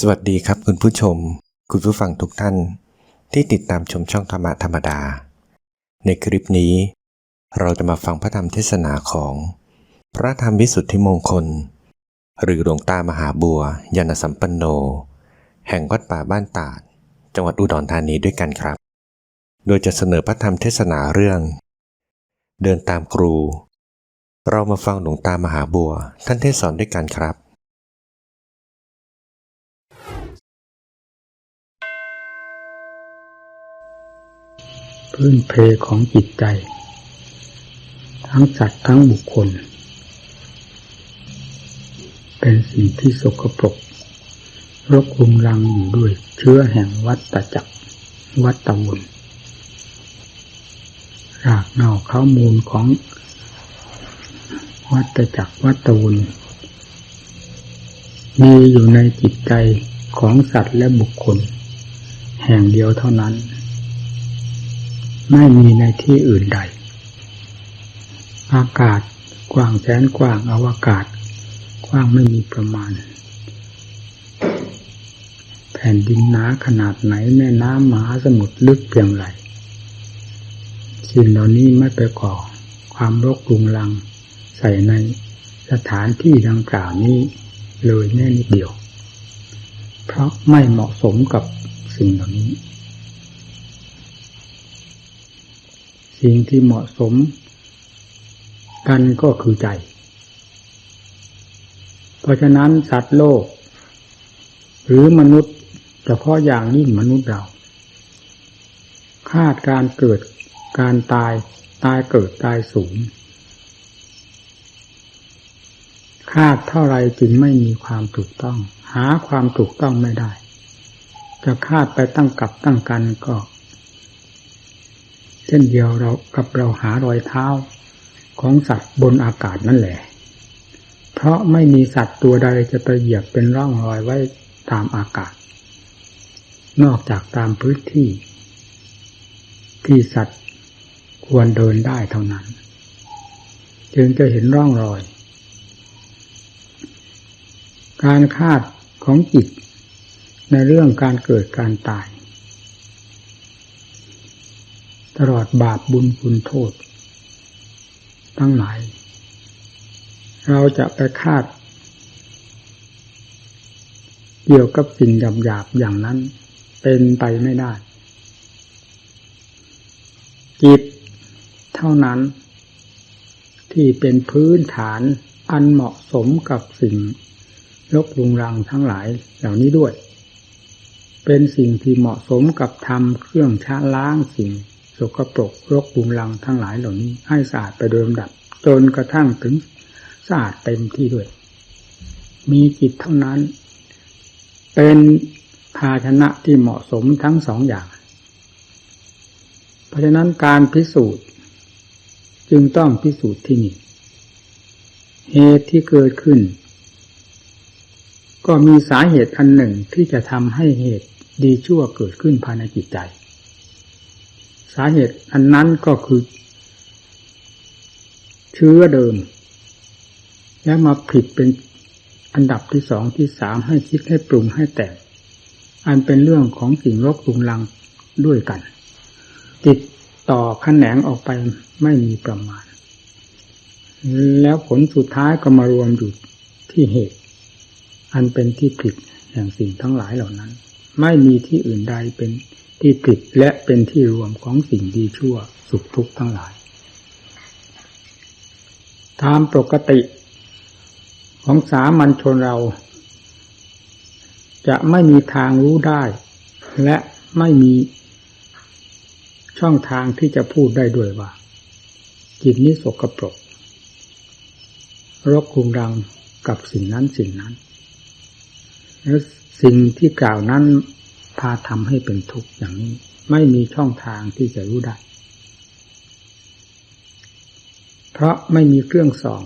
สวัสดีครับคุณผู้ชมคุณผู้ฟังทุกท่านที่ติดตามชมช่องธรรมะธรรมดาในคลิปนี้เราจะมาฟังพระธรรมเทศนาของพระธรรมวิสุทธิมงคลหรือหลวงตามหาบัวยานสัมปันโนแห่งวัดป่าบ้านตาดจังหวัดอุดรธานีด้วยกันครับโดยจะเสนอพระธรรมเทศนาเรื่องเดินตามครูเรามาฟังหลวงตามหาบัวท่านเทศสอนด้วยกันครับพื้นเพของจิตใจทั้งสัตว์ทั้งบุคคลเป็นสิ่งที่สกปรกรกรุงรังอยู่ด้วยเชื้อแห่งวัฏจักรวัฏวนรากเหง้าข้อมูลของวัฏจักรวัฏวนมีอยู่ในจิตใจของสัตว์และบุคคลแห่งเดียวเท่านั้นไม่มีในที่อื่นใดอากาศกว้างแสนกว้างอวกาศกว้างไม่มีประมาณแผ่นดินหนาขนาดไหนแม่น้ำมหาสมุทรลึกเพียงไรสิ่งเหล่านี้ไม่ไปก่อความรกรุงรังใส่ในสถานที่ดังกล่าวนี้เลยแน่นิดเดียวเพราะไม่เหมาะสมกับสิ่งเหล่านี้สิ่งที่เหมาะสมกันก็คือใจเพราะฉะนั้นสัตว์โลกหรือมนุษย์เฉพาะอย่างยิ่งมนุษย์เราคาดการเกิดการตายเกิดตายสูงคาดเท่าไรจึงไม่มีความถูกต้องหาความถูกต้องไม่ได้จะคาดไปตั้งกับตั้งกันก็เช่นเดียวเราหารอยเท้าของสัตว์บนอากาศนั่นแหละเพราะไม่มีสัตว์ตัวใดจะไปเหยียบเป็นร่องรอยไว้ตามอากาศนอกจากตามพื้นที่ที่สัตว์ควรเดินได้เท่านั้นจึงจะเห็นร่องรอยการคาดของจิตในเรื่องการเกิดการตายตลอดบาปบุญคุณโทษทั้งหลายเราจะไปคาดเกี่ยวกับสิ่งหยาบๆอย่างนั้นเป็นไปไม่ได้จิตเท่านั้นที่เป็นพื้นฐานอันเหมาะสมกับสิ่งรกรุงรังทั้งหลายเหล่านี้ด้วยเป็นสิ่งที่เหมาะสมกับทำเครื่องชะล้างสิ่งสกปรกรกรุงรังทั้งหลายเหล่านี้ให้สะอาดไปโดยลำดับจนกระทั่งถึงสะอาดเต็มที่ด้วยมีจิตเท่านั้นเป็นภาชนะที่เหมาะสมทั้งสองอย่างเพราะฉะนั้นการพิสูจน์จึงต้องพิสูจน์ที่นี่เหตุที่เกิดขึ้นก็มีสาเหตุอันหนึ่งที่จะทำให้เหตุดีชั่วเกิดขึ้นภายในจิตใจสาเหตุอันนั้นก็คือเชื้อเดิมแล้วมาผิดเป็นอันดับที่สองที่สามให้คิดให้ปรุงให้แต่งอันเป็นเรื่องของสิ่งรกรุงรังด้วยกันติดต่อแขนงออกไปไม่มีประมาณแล้วผลสุดท้ายก็มารวมอยู่ที่เหตุอันเป็นที่ผิดแห่งสิ่งทั้งหลายเหล่านั้นไม่มีที่อื่นใดเป็นที่ผิดและเป็นที่รวมของสิ่งดีชั่วสุขทุกข์ทั้งหลายตามปกติของสามัญชนเราจะไม่มีทางรู้ได้และไม่มีช่องทางที่จะพูดได้ด้วยว่าจิตนี้สกปรกรกรุงรังกับสิ่งนั้นสิ่งนั้นแล้วสิ่งที่กล่าวนั้นพาทำให้เป็นทุกข์อย่างนี้ไม่มีช่องทางที่จะรู้ได้เพราะไม่มีเครื่องส่อง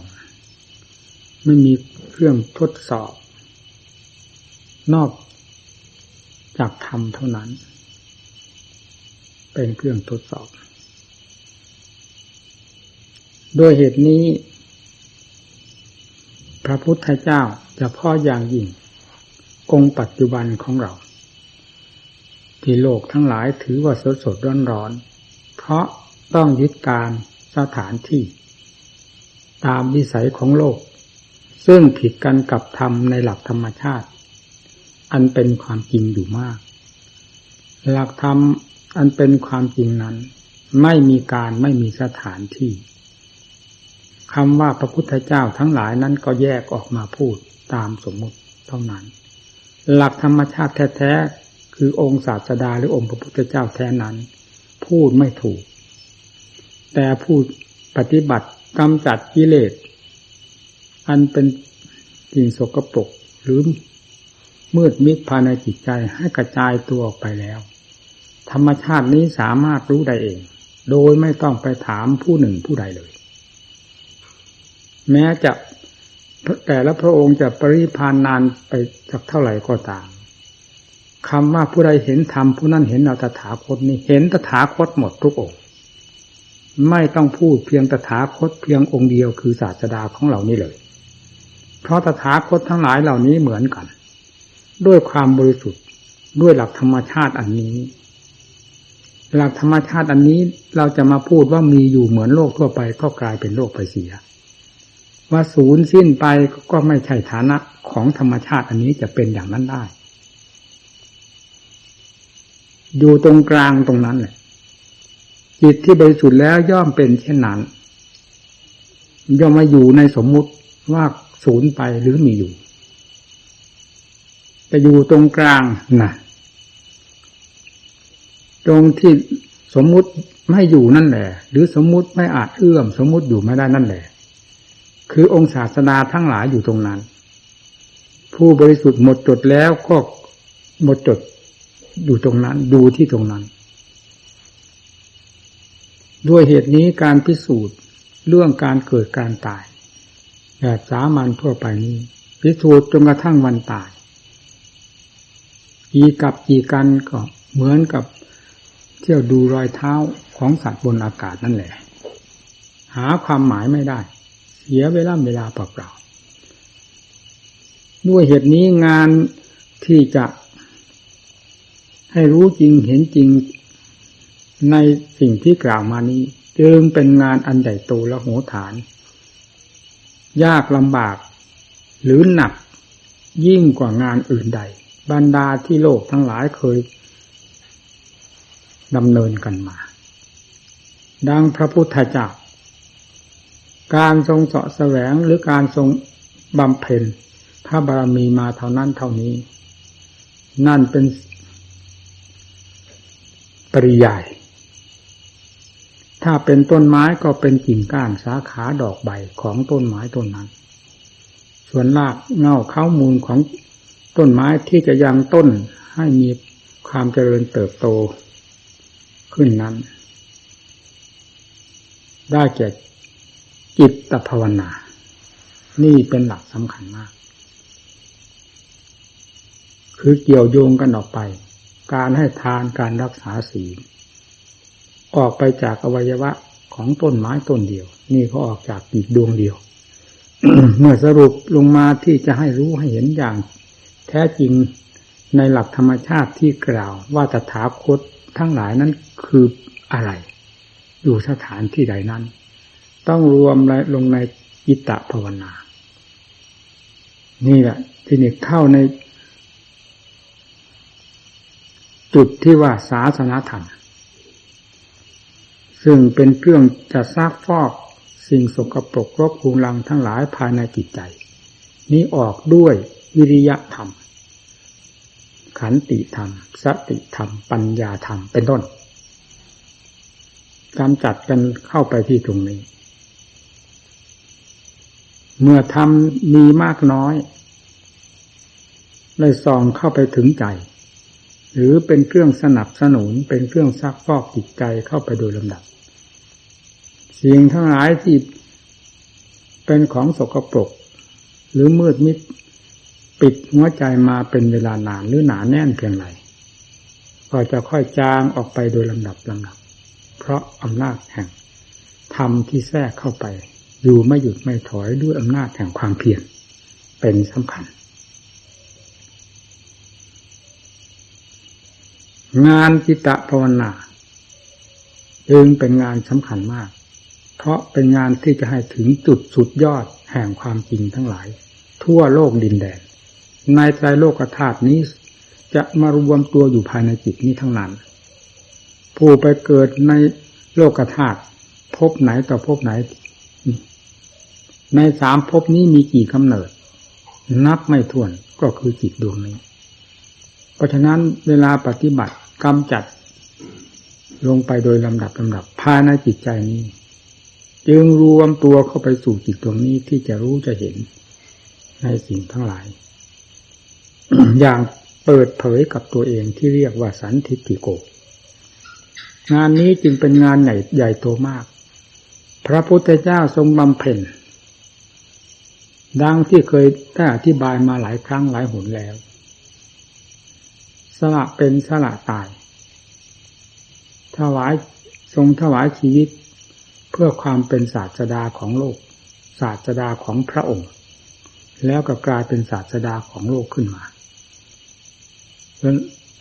ไม่มีเครื่องทดสอบนอกจากธรรมเท่านั้นเป็นเครื่องทดสอบด้วยเหตุนี้พระพุทธเจ้าเฉพาะอย่างยิ่ง องค์ปัจจุบันของเราที่โลกทั้งหลายถือว่าสดๆร้อนๆเพราะต้องยึดการสถานที่ตามวิสัยของโลกซึ่งผิดกันกับธรรมในหลักธรรมชาติอันเป็นความจริงอยู่มากหลักธรรมอันเป็นความจริงนั้นไม่มีการไม่มีสถานที่คำว่าพระพุทธเจ้าทั้งหลายนั้นก็แยกออกมาพูดตามสมมุติเท่านั้นหลักธรรมชาติแท้ๆคือองค์ศาสดาหรือองค์พระพุทธเจ้าแท้นั้นพูดไม่ถูกแต่พูดปฏิบัติกำจัดกิเลสอันเป็นสิ่งสกปรกหรือมืดมิดภายในจิตใจให้กระจายตัวออกไปแล้วธรรมชาตินี้สามารถรู้ได้เองโดยไม่ต้องไปถามผู้หนึ่งผู้ใดเลยแม้จะแต่ละพระองค์จะปรินิพพานนานไปสักเท่าไหร่ก็ตามคำว่าผู้ใดเห็นธรรมผู้นั้นเห็นเราตถาคตนี้เห็นตถาคตหมดทุกองค์ไม่ต้องพูดเพียงตถาคตเพียงองค์เดียวคือศาสดาของเรานี่เลยเพราะตถาคตทั้งหลายเหล่านี้เหมือนกันด้วยความบริสุทธิ์ด้วยหลักธรรมชาติอันนี้หลักธรรมชาติอันนี้เราจะมาพูดว่ามีอยู่เหมือนโลกทั่วไปก็กลายเป็นโลกไปเสียว่าสูญสิ้นไปก็ไม่ใช่ฐานะของธรรมชาติอันนี้จะเป็นอย่างนั้นได้อยู่ตรงกลางตรงนั้นแหละจิตที่บริสุทธิ์แล้วย่อมเป็นเช่นนั้นย่อมมาอยู่ในสมมุติว่าสูญไปหรือมีอยู่จะอยู่ตรงกลางนะตรงที่สมมุติไม่อยู่นั่นแหละหรือสมมุติไม่อาจเอื้อมสมมุติอยู่ไม่ได้นั่นแหละคือองค์ศาสดาทั้งหลายอยู่ตรงนั้นผู้บริสุทธิ์หมดจดแล้วก็หมดจดอยู่ตรงนั้นดูที่ตรงนั้นด้วยเหตุนี้การพิสูจน์เรื่องการเกิดการตายแบบสามัญทั่วไปนี้พิสูจน์จนกระทั่งวันตายกี่กับกี่กันก็เหมือนกับเที่ยวดูรอยเท้าของสัตว์บนอากาศนั่นแหละหาความหมายไม่ได้เสียเวลาเปล่าๆด้วยเหตุนี้งานที่จะให้รู้จริงเห็นจริงในสิ่งที่กล่าวมานี้จึงเป็นงานอันใหญ่โตและโหฬารยากลำบากหรือหนักยิ่งกว่างานอื่นใดบรรดาที่โลกทั้งหลายเคยดำเนินกันมาดังพระพุทธเจ้าการทรงเสาะแสวงหรือการทรงบำเพ็ญพระบารมีมาเท่านั้นเท่านี้นั่นเป็นปริยายถ้าเป็นต้นไม้ก็เป็นกิ่งก้านสาขาดอกใบของต้นไม้ต้นนั้นส่วนรากเหง้าเค้ามูลของต้นไม้ที่จะยังต้นให้มีความเจริญเติบโตขึ้นนั้นได้แก่จิตภาวนานี่เป็นหลักสำคัญมากคือเกี่ยวโยงกันออกไปการให้ทานการรักษาศีลออกไปจากอวัยวะของต้นไม้ต้นเดียวนี่ก็ออกจากอีกดวงเดียว เมื่อสรุปลงมาที่จะให้รู้ให้เห็นอย่างแท้จริงในหลักธรรมชาติที่กล่าวว่าตถาคตทั้งหลายนั้นคืออะไรอยู่สถานที่ใดนั้นต้องรวมลงในจิตตภาวนานี่แหละที่นี่เข้าในจุดที่ว่าศาสนธรรมซึ่งเป็นเครื่องจะซักฟอกสิ่งสกปรกรบกวนรังทั้งหลายภายในจิตใจนี้ออกด้วยวิริยะธรรมขันติธรรมสติธรรมปัญญาธรรมเป็นต้นกำจัดกันเข้าไปที่ตรงนี้เมื่อธรรมมีมากน้อยได้ส่องเข้าไปถึงใจหรือเป็นเครื่องสนับสนุนเป็นเครื่องซักฟอกจิตใจเข้าไปโดยลำดับสิ่งทั้งหลายที่เป็นของสกปรกหรือมืดมิดปิดหัวใจมาเป็นเวลานานหรือหนาแน่นเพียงไรก็จะค่อยจางออกไปโดยลำดับเพราะอำนาจแห่งธรรมที่แทรกเข้าไปอยู่ไม่หยุดไม่ถอยด้วยอำนาจแห่งความเพียรเป็นสำคัญ งานจิตตภาวนาจึงเป็นงานสำคัญมากเพราะเป็นงานที่จะให้ถึงจุดสุดยอดแห่งความจริงทั้งหลายทั่วโลกดินแดนในไตรโลกธาตุนี้จะมารวมตัวอยู่ภายในจิตนี้ทั้งนั้นผู้ไปเกิดในโลกธาตุภพไหนต่อภพไหนใน3ภพนี้มีกี่กำเนิดนับไม่ถ้วนก็คือจิตดวงนี้เพราะฉะนั้นเวลาปฏิบัติกำจัดลงไปโดยลำดับภายในจิตใจนี้จึงรวมตัวเข้าไปสู่จิตดวงนี้ที่จะรู้จะเห็นในสิ่งทั้งหลาย อย่างเปิดเผยกับตัวเองที่เรียกว่าสันทิฏฐิโกงานนี้จึงเป็นงานใหญ่โตมากพระพุทธเจ้าทรงบำเพ็ญดังที่เคยได้อธิบายมาหลายครั้งหลายหนแล้วสละเป็นสละตายทรงถวายชีวิตเพื่อความเป็นศาสดาของโลกศาสดาของพระองค์แล้วก็กลายเป็นศาสดาของโลกขึ้นมา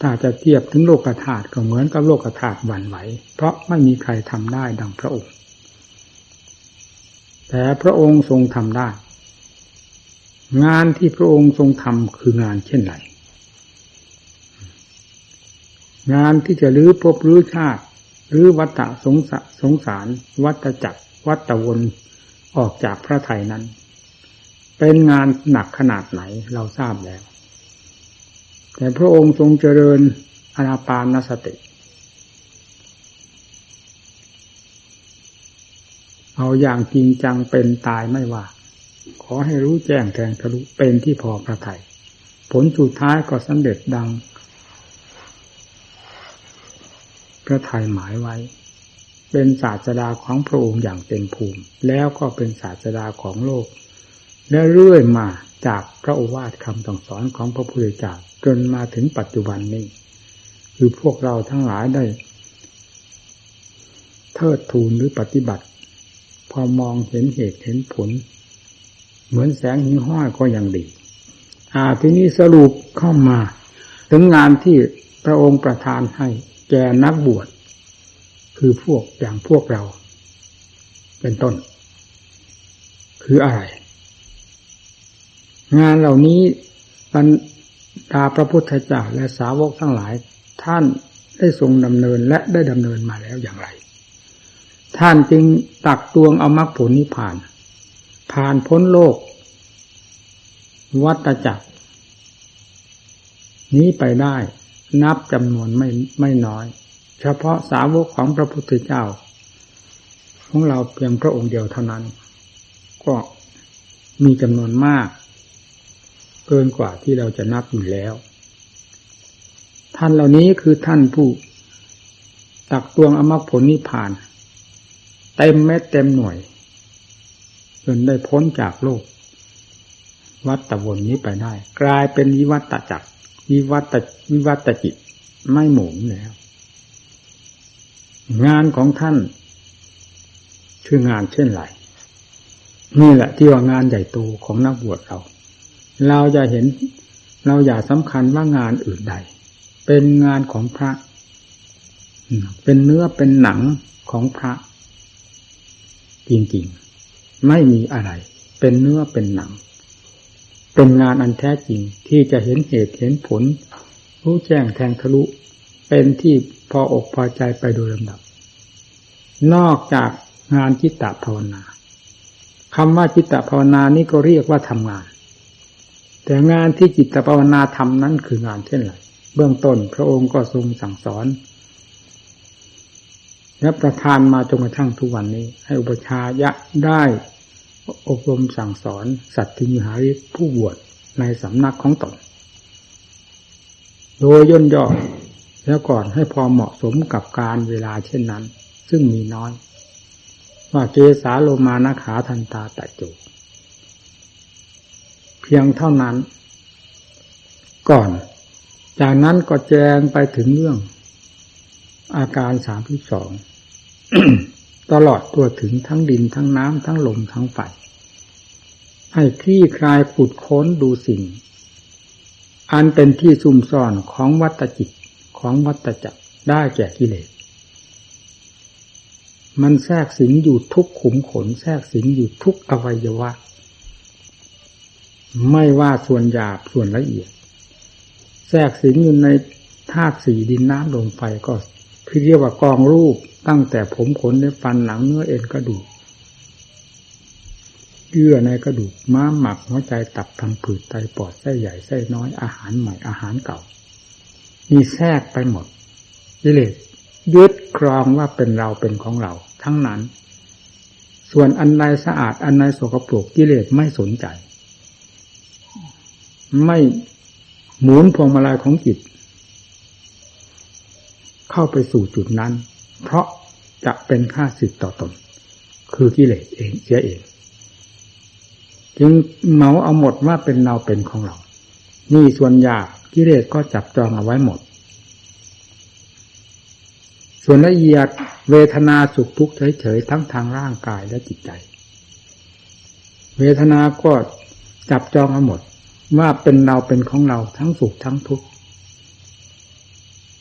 ถ้าจะเทียบถึงโลกธาตุก็เหมือนกับโลกธาตุหวั่นไหวเพราะไม่มีใครทำได้ดังพระองค์แต่พระองค์ทรงทำได้งานที่พระองค์ทรงทำคืองานเช่นไรงานที่จะรื้อภพรื้อชาติหรือวัฏสงสารวัฏจักรวัฏวนออกจากพระทัยนั้นเป็นงานหนักขนาดไหนเราทราบแล้วแต่พระองค์ทรงเจริญอานาปานสติเอาอย่างจริงจังเป็นตายไม่ว่าขอให้รู้แจ้งแทงทะลุเป็นที่พอพระทัยผลสุดท้ายก็สำเร็จดังพระทัยหมายไว้เป็นศาสดาของพระองค์อย่างเต็มภูมิแล้วก็เป็นศาสดาของโลกและเรื่อยมาจากพระโอวาทคำสั่งสอนของพระพุทธเจ้าจนมาถึงปัจจุบันนี้คือพวกเราทั้งหลายได้เทิดทูนหรือปฏิบัติพอมองเห็นเหตุเห็นผลเหมือนแสงหิ่งห้อยก็ยังดีทีนี้สรุปเข้ามาถึงงานที่พระองค์ประทานให้แก่นักบวชคือพวกอย่างพวกเราเป็นต้นคืออะไรงานเหล่านี้บรรดาพระพุทธเจ้าและสาวกทั้งหลายท่านได้ทรงดำเนินและได้ดำเนินมาแล้วอย่างไรท่านจึงตักตวงเอามรรคผลนิพพานผ่านพ้นโลกวัฏจักรนี้ไปได้นับจำนวนไม่น้อยเฉพาะสาวกของพระพุทธเจ้าของเราเพียงพระองค์เดียวเท่านั้นก็มีจำนวนมากเกินกว่าที่เราจะนับอยู่แล้วท่านเหล่านี้คือท่านผู้ตักตวงอมรรคผลนิพพานเต็มเม็ดเต็มหน่วยจนได้พ้นจากโลกวัฏวนนี้ไปได้กลายเป็นวิวัฏจักรวิวัฏจิตไม่หมุนแล้วงานของท่านคืองานเช่นไรนี่แหละที่ว่างานใหญ่โตของนักบวชเราจะเห็นเราอย่าสำคัญว่างานอื่นใดเป็นงานของพระเป็นเนื้อเป็นหนังของพระจริงๆไม่มีอะไรเป็นเนื้อเป็นหนังเป็นงานอันแท้จริงที่จะเห็นเหตุเห็นผลรู้แจ้งแทงทะลุเป็นที่พออกพอใจไปโดยลำดับนอกจากงานจิตตภาวนาคำว่าจิตตภาวนานี้ก็เรียกว่าทำงานแต่งานที่จิตตภาวนาทำนั้นคืองานเช่นไรเบื้องต้นพระองค์ก็ทรงสั่งสอนและประทานมาจนกระทั่งทุกวันนี้ให้อุปชายะได้อบรมสั่งสอนสัตถิมหาริกผู้บวชในสำนักของตนโดยย่นย่อแล้วก่อนให้พอเหมาะสมกับการเวลาเช่นนั้นซึ่งมีน้อยว่าเกสาโลมานะขาทันตาตะโจเพียงเท่านั้นก่อนจากนั้นก็แจงไปถึงเรื่องอาการ32 ตลอดตัวถึงทั้งดินทั้งน้ำทั้งลมทั้งไฟให้คลี่คลายขุดค้นดูสิ่งอันเป็นที่ซุ่มซ่อนของวัฏจิต ของวัฏจักรได้แก่กิเลสมันแทรกสิงอยู่ทุกขุมขนแทรกสิงอยู่ทุกอวัยวะไม่ว่าส่วนหยาบส่วนละเอียดแทรกสิงอยู่ในธาตุสี่ดินน้ำลมไฟก็ที่เรียกว่ากองรูปตั้งแต่ผมขนเล็บฟันหนังเนื้อเอ็นกระดูกเยื่อในกระดูกม้ามหมักหัวใจตับพังผืดไตปอดไส้ใหญ่ไส้น้อยอาหารใหม่อาหารเก่ามีแทรกไปหมดกิเลสยึดครองว่าเป็นเราเป็นของเราทั้งนั้นส่วนอันใดสะอาดอันใดสกปรกกิเลสไม่สนใจไม่หมุนพวงมาลัยของจิตเข้าไปสู่จุดนั้นเพราะจะเป็นข้าศึกต่อตนคือกิเลสเองเสียเองจึงเหมาเอาหมดว่าเป็นเราเป็นของเรานี่ส่วนหยาบกิเลสก็จับจองเอาไว้หมดส่วนละเอียดเวทนาสุขทุกข์เฉยๆทั้งทางร่างกายและจิตใจเวทนาก็จับจองเอาหมดว่าเป็นเราเป็นของเราทั้งสุขทั้งทุกข์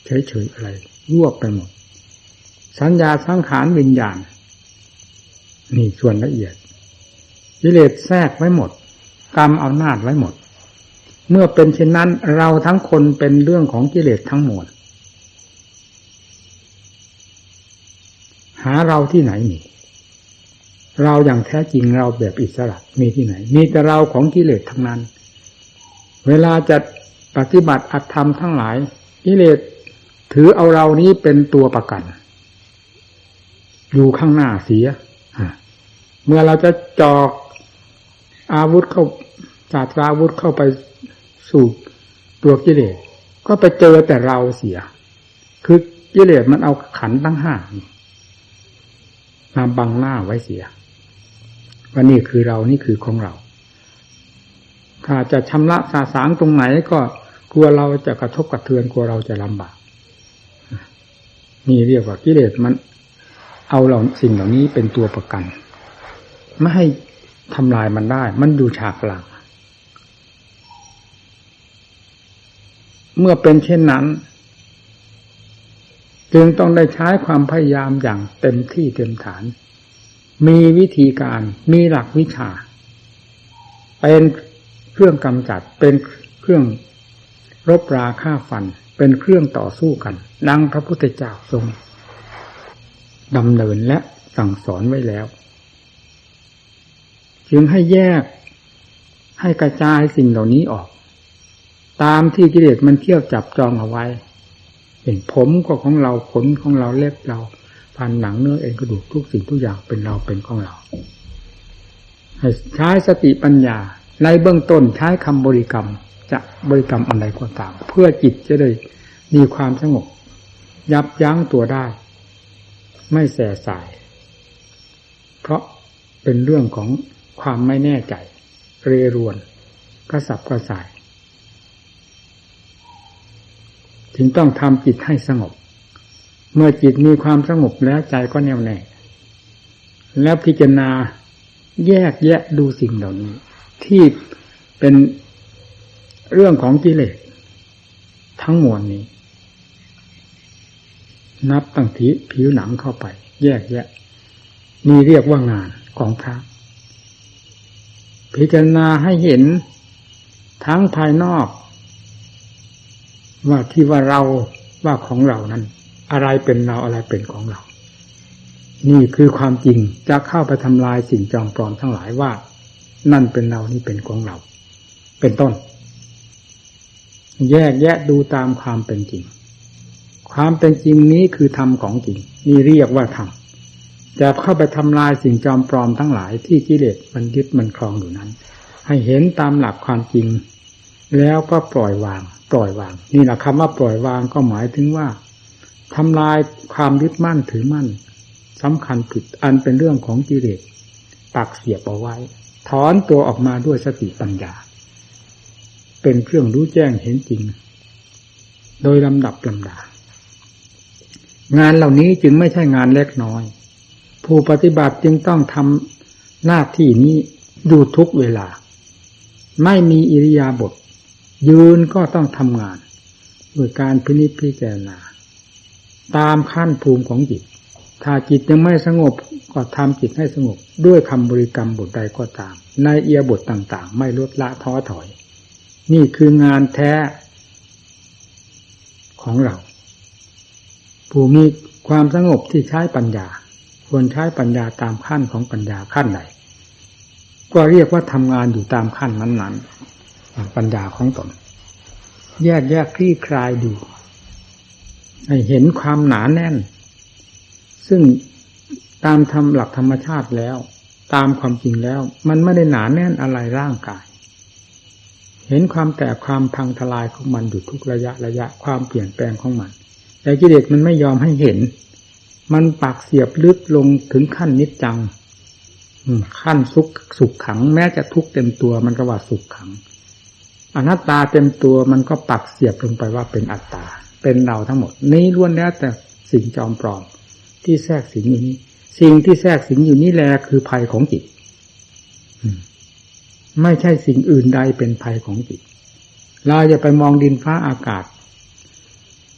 เฉยๆอะไรรวบไปหมดสัญญาสังขารวิญญาณนี่ส่วนละเอียดกิเลสแทรกไว้หมดกรรมอำนาจไว้หมดเมื่อเป็นเช่นนั้นเราทั้งคนเป็นเรื่องของกิเลสทั้งหมดหาเราที่ไหนมีเราอย่างแท้จริงเราแบบอิสระมีที่ไหนมีแต่เราของกิเลสทั้งนั้นเวลาจะปฏิบัติอัตธรรมทั้งหลายกิเลสถือเอาเรานี้เป็นตัวประกันอยู่ข้างหน้าเสียเมื่อเราจะจอกอาวุธเข้าจัดอาวุธเข้าไปสู่ตัวกิเลสก็ไปเจอแต่เราเสียคือกิเลสมันเอาขันธ์ทั้งห้ามาบังหน้าไว้เสียว่านี่คือเรานี่คือของเราถ้าจะชำระสาสางตรงไหนก็กลัวเราจะกระทบกระเทือนกลัวเราจะลำบากนี่เรียกว่ากิเลสมันเอาสิ่งเหล่านี้เป็นตัวประกันไม่ให้ทำลายมันได้มันอยู่ฉากหลังเมื่อเป็นเช่นนั้นจึงต้องได้ใช้ความพยายามอย่างเต็มที่เต็มฐานมีวิธีการมีหลักวิชาเป็นเครื่องกำจัดเป็นเครื่องรบราฆ่าฟันเป็นเครื่องต่อสู้กันดังพระพุทธเจ้าทรงดำเนินและสั่งสอนไว้แล้วจึงให้แยกให้กระจายสิ่งเหล่านี้ออกตามที่กิเลสมันเที่ยวจับจองเอาไว้เห็นผมก็ของเราขนของเราเล็บเราฟันหนังเนื้อเอ็นกระดูกทุกสิ่งทุกอย่างเป็นเราเป็นของเราให้ใช้สติปัญญาในเบื้องต้นใช้คำบริกรรมจะบริกรรมอะไรก็ตามเพื่อจิตจะได้มีความสงบยับยั้งตัวได้ไม่แส่สายเพราะเป็นเรื่องของความไม่แน่ใจเรรวนกระสับกระส่ายจึงต้องทำจิตให้สงบเมื่อจิตมีความสงบแล้วใจก็แน่วแน่แล้วพิจารณาแยกแยะดูสิ่งเหล่านี้ที่เป็นเรื่องของกิเลสทั้งมวลนี้นับตั้งที่ผิวหนังเข้าไปแยกแยะนี่เรียกว่างานของพระพิจารณาให้เห็นทั้งภายนอกว่าที่ว่าเราว่าของเรานั้นอะไรเป็นเราอะไรเป็นของเรานี่คือความจริงจะเข้าไปทำลายสิ่งจอมปลอมทั้งหลายว่านั่นเป็นเรานี่เป็นของเราเป็นต้นแยกแยะดูตามความเป็นจริงความเป็นจริงนี้คือธรรมของจริงนี่เรียกว่าธรรมจะเข้าไปทำลายสิ่งจอมปลอมทั้งหลายที่กิเลสมันยึดมันครองอยู่นั้นให้เห็นตามหลักความจริงแล้วก็ปล่อยวางนี่แหละคำว่าปล่อยวางก็หมายถึงว่าทำลายความยึดมั่นถือมั่นสำคัญผิดอันเป็นเรื่องของกิเลสปักเสียบเอาไว้ถอนตัวออกมาด้วยสติปัญญาเป็นเครื่องรู้แจ้งเห็นจริงโดยลำดับลำดางานเหล่านี้จึงไม่ใช่งานเล็กน้อยผู้ปฏิบัติจึงต้องทำหน้าที่นี้อยู่ทุกเวลาไม่มีอิริยาบถยืนก็ต้องทำงาน ด้วยการพินิจพิจารณาตามขั้นภูมิของจิตถ้าจิตยังไม่สงบก็ทำจิตให้สงบด้วยคำบริกรรมบทใดก็ตามในอิริยาบถต่างๆไม่ลดละท้อถอยนี่คืองานแท้ของเราผู้มีความสงบที่ใช้ปัญญาควรใช้ปัญญาตามขั้นของปัญญาขั้นใดก็เรียกว่าทำงานอยู่ตามขั้นนั้นๆปัญญาของตนแยกคลี่คลายดูให้เห็นความหนาแน่นซึ่งตามหลักธรรมชาติแล้วตามความจริงแล้วมันไม่ได้หนาแน่นอะไรร่างกายเห็นความแตกความพังทลายของมันอยู่ทุกระยะความเปลี่ยนแปลงของมันแต่กิเลสมันไม่ยอมให้เห็นมันปักเสียบลึกลงถึงขั้นนิจจังขั้นสุขขังแม้จะทุกข์เต็มตัวมันก็ว่าสุขขังอนัตตาเต็มตัวมันก็ปักเสียบลงไปว่าเป็นอัตตาเป็นเราทั้งหมดนี้ล้วนแล้วแต่สิ่งจอมปลอมที่แทรกสิงอยู่นี้สิ่งที่แทรกสิงอยู่นี้แหละคือภัยของจิตไม่ใช่สิ่งอื่นใดเป็นภัยของจิตเราอย่าไปมองดินฟ้าอากาศ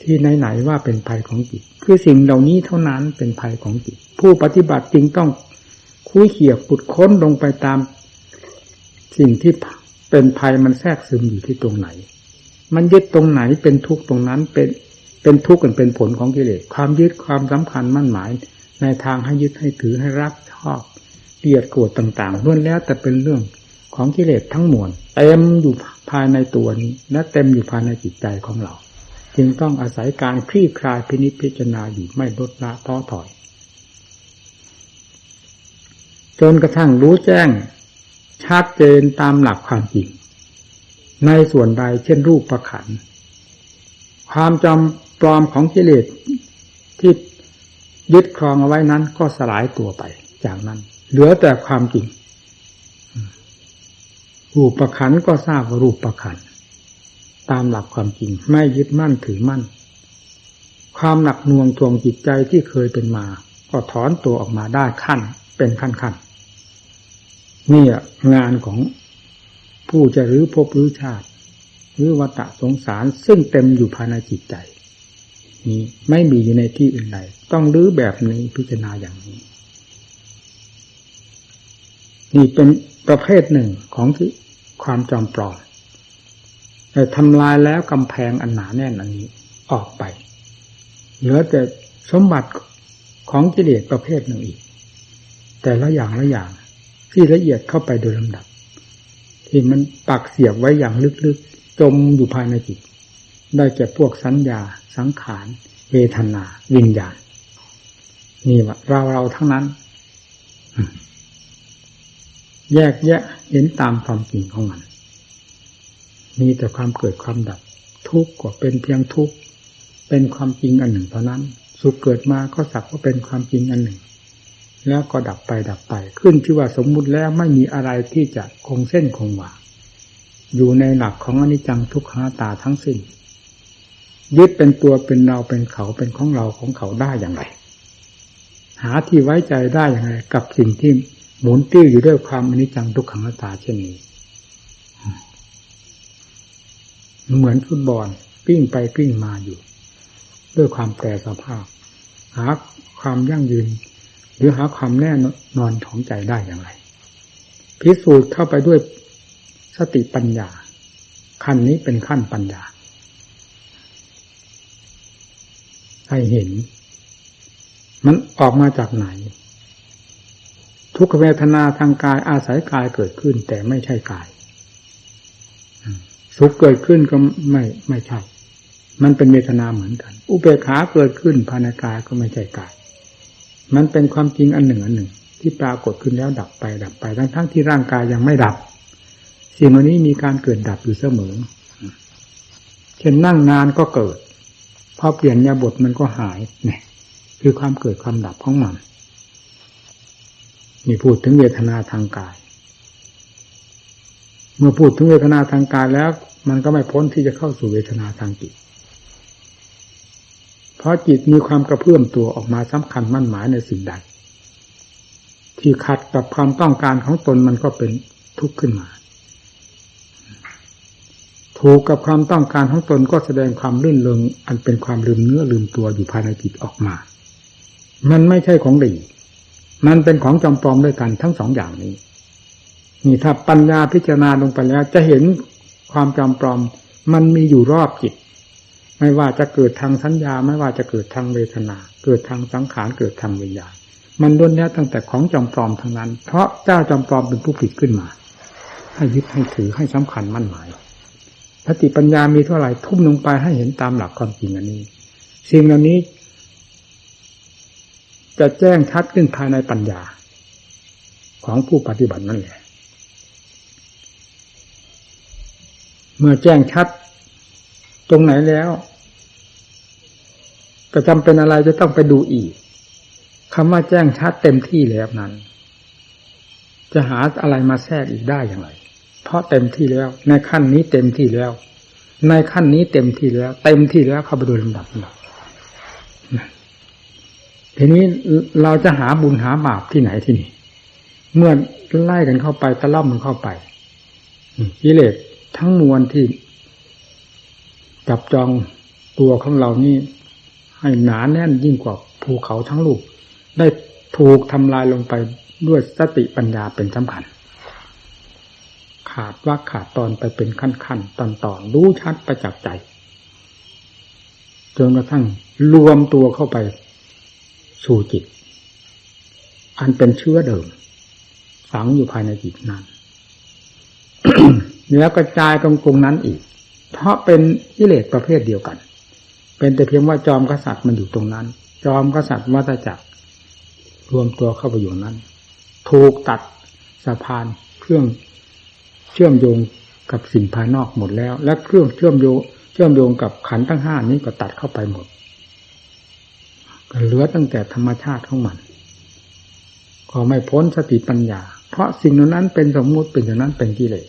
ที่ไหนๆว่าเป็นภัยของจิตคือสิ่งเหล่านี้เท่านั้นเป็นภัยของจิตผู้ปฏิบัติจึงต้องคุ้ยเขี่ยขุดค้นลงไปตามสิ่งที่เป็นภัยมันแทรกซึมอยู่ที่ตรงไหนมันยึดตรงไหนเป็นทุกข์ตรงนั้นเป็นทุกข์เป็นผลของกิเลสความยึดความสำคัญมั่นหมายในทางให้ยึดให้ถือให้รักชอบเกลียดโกรธต่างๆล้วนแล้วแต่เป็นเรื่องของกิเลสทั้งมวลเต็มอยู่ภายในตัวนี้และเต็มอยู่ภายในจิตใจของเราจึงต้องอาศัยการคลี่คลายพินิจพิจารณาอยู่ไม่ลดละท้อถอยจนกระทั่งรู้แจ้งชัดเจนตามหลักความจริงในส่วนใดเช่นรูปประขันธ์ความจำปลอมของกิเลสที่ยึดครองเอาไว้นั้นก็สลายตัวไปจากนั้นเหลือแต่ความจริงรูปประขันธ์ก็ทราบว่ารูปประขันธ์ตามหลักความจริงไม่ยึดมั่นถือมั่นความหนักหน่วงทวงจิตใจที่เคยเป็นมาก็ถอนตัวออกมาได้ขั้นเป็นขั้นนี่งานของผู้จะรื้อภพรื้อชาติหรือวัฏสงสารซึ่งเต็มอยู่ภายในจิตใจนี้ไม่มีอยู่ในที่อื่นใดต้องรื้อแบบนี้พิจารณาอย่างนี้นี่เป็นประเภทหนึ่งของที่ความจอมปลอมแต่ทำลายแล้วกำแพงอันหนาแน่นอันนี้ออกไปเหลือแต่สมบัติของกิเลสประเภทหนึ่งอีกแต่ละอย่างที่ละเอียดเข้าไปโดยลำดับที่มันปักเสียบไว้อย่างลึกๆจมอยู่ภายในจิตได้แก่พวกสัญญาสังขารเวทนาวิญญาณนี่ว่าเราทั้งนั้นแยกแยะเห็นตามความจริงของมันมีแต่ความเกิดความดับทุกข์ก็เป็นเพียงทุกข์เป็นความจริงอันหนึ่งเท่านั้นสุขเกิดมาก็สักว่าเป็นความจริงอันหนึ่งแล้วก็ดับไปขึ้นชื่อว่าสมมุติแล้วไม่มีอะไรที่จะคงเส้นคงวาอยู่ในหลักของอนิจจังทุกขังอนัตตาทั้งสิ้นยึดเป็นตัวเป็นเราเป็นเขาเป็นของเราของเขาได้อย่างไรหาที่ไว้ใจได้อย่างไรกับสิ่งที่หมุนติ้วอยู่ด้วยความอนิจจังทุกขังอนัตตาเช่นนี้เหมือนฟุตบอลกิ้งไปกิ้งมาอยู่ด้วยความแปรสภาพหาความยั่งยืนหรือหาความแน่นอนของใจได้อย่างไรพิสูจน์เข้าไปด้วยสติปัญญาขั้นนี้เป็นขั้นปัญญาให้เห็นมันออกมาจากไหนทุกขเวทนาทางกายอาศัยกายเกิดขึ้นแต่ไม่ใช่กายสุขเกิดขึ้นก็ไม่ใช่มันเป็นเวทนาเหมือนกันอุเบกขาเกิดขึ้นภายในกายก็ไม่ใช่กายมันเป็นความจริงอันหนึ่งที่ปรากฏขึ้นแล้วดับไปทั้งที่ร่างกายยังไม่ดับสิ่งเหล่านี้มีการเกิดดับอยู่เสมอเช่นนั่งนานก็เกิดพอเปลี่ยนอิริยาบถมันก็หายเนี่ยคือความเกิดความดับของมันนี่พูดถึงเวทนาทางกายเมื่อพูดถึงเวทนาทางกายแล้วมันก็ไม่พ้นที่จะเข้าสู่เวทนาทางจิตเพราะจิตมีความกระเพื่อมตัวออกมาสำคัญมั่นหมายในสิ่งใดที่ขัดกับความต้องการของตนมันก็เป็นทุกข์ขึ้นมา ถูกกับความต้องการของตนก็แสดงความรื่นเริงอันเป็นความลืมเนื้อลืมตัวอยู่ภายในจิตออกมามันไม่ใช่ของดีมันเป็นของจอมปลอมด้วยกันทั้งสองอย่างนี้นี่ถ้าปัญญาพิจารณาลงไปแล้วจะเห็นความจอมปลอมมันมีอยู่รอบจิตไม่ว่าจะเกิดทางสัญญาไม่ว่าจะเกิดทางเวทนาเกิดทางสังขารเกิดทางวิญญาณมันล้วนแล้วตั้งแต่ของจอมปลอมทั้งนั้นเพราะเจ้าจอมปลอมเป็นผู้ผลิตขึ้นมาให้ยึดให้ถือให้สำคัญมั่นหมายสติปัญญามีเท่าไหร่ทุ่มลงไปให้เห็นตามหลักความจริงอันนี้สิ่งเหล่านี้จะแจ้งชัดขึ้นภายในปัญญาของผู้ปฏิบัตินั่นแหละเมื่อแจ้งชัดตรงไหนแล้วก็จำเป็นอะไรจะต้องไปดูอีกคำว่าแจ้งชัดเต็มที่แล้วนั้นจะหาอะไรมาแทรกอีกได้อย่างไรเพราะเต็มที่แล้วในขั้นนี้เต็มที่แล้วในขั้นนี้เต็มที่แล้วเต็มที่แล้วเข้าไปโดยลำดับทีนี้เราจะหาบุญหาบาปที่ไหนที่นี่เมื่อไล่กันเข้าไปตะล่อมมันเข้าไปกิเลสทั้งมวลที่จับจองตัวของเรานี่ให้หนาแน่นยิ่งกว่าภูเขาทั้งลูกได้ถูกทำลายลงไปด้วยสติปัญญาเป็นสำคัญขาดวรรคขาดตอนไปเป็นขั้นๆตอนๆรู้ชัดประจักษ์ใจจนกระทั่งรวมตัวเข้าไปสู่จิตอันเป็นเชื้อเดิมฝังอยู่ภายในจิตนั้น แล้วกระจายตรงนั้นอีกเพราะเป็นกิเลสประเภทเดียวกันเป็นแต่เพียงว่าจอมกษัตริย์มันอยู่ตรงนั้นจอมกษัตริย์วัฏจักรรวมตัวเข้าไปอยู่นั้นถูกตัดสะพานเครื่องเชื่อมโยงกับสิ่งภายนอกหมดแล้วและเครื่องเชื่อมโยงกับขันธ์ทั้งห้านี้ก็ตัดเข้าไปหมดเหลือตั้งแต่ธรรมชาติของมันก็ไม่พ้นสติปัญญาเพราะสิ่งนั้นเป็นสมมุติเป็นอย่างนั้นเป็นกิเลส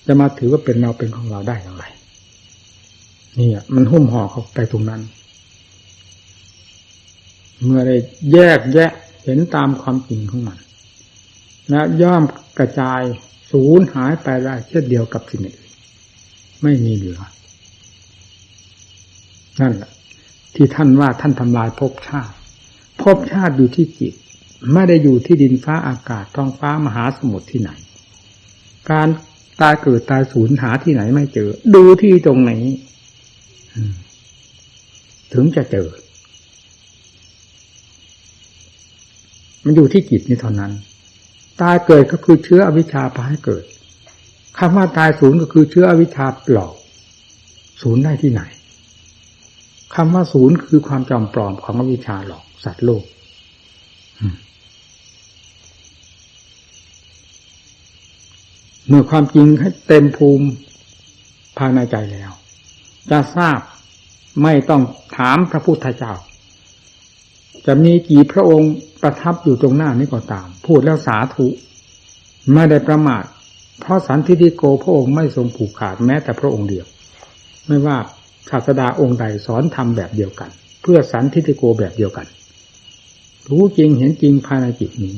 จะมาถือว่าเป็นเราเป็นของเราได้อย่างไรนี่มันหุ้มห่อเข้าไปตรงนั้นเมื่อได้แยกแยะเห็นตามความจริงของมันและย่อมกระจายสูญหายไปได้เช่นเดียวกับสิ่งอื่นไม่มีเหลือนั่นแหละที่ท่านว่าท่านทำลายภพชาติอยู่ที่จิตไม่ได้อยู่ที่ดินฟ้าอากาศท้องฟ้ามหาสมุทรที่ไหนการตายเกิดตายสูญหาที่ไหนไม่เจอดูที่ตรงไหนถึงจะเจอมันอยู่ที่จิตนี่เท่านั้นตายเกิดก็คือเชื้ออวิชชาพาให้เกิดคำว่าตายสูญก็คือเชื้ออวิชชาหลอกสูญได้ที่ไหนคำว่าศูนย์คือความจอมปลอมของอวิชชาหลอกสัตว์โลกเมื่อความจริงให้เต็มภูมิภายในใจแล้วจะทราบไม่ต้องถามพระพุทธเจ้าจะมีกี่พระองค์ประทับอยู่ตรงหน้านี้ก็ตามพูดแล้วสาธุไม่ได้ประมาทเพราะสันทิฏฐิโกพระองค์ไม่ทรงผูกขาดแม้แต่พระองค์เดียวไม่ว่าศาสดาองค์ใดสอนธรรมแบบเดียวกันเพื่อสันทิฏฐิโกแบบเดียวกันรู้จริงเห็นจริงภายในจิตนี้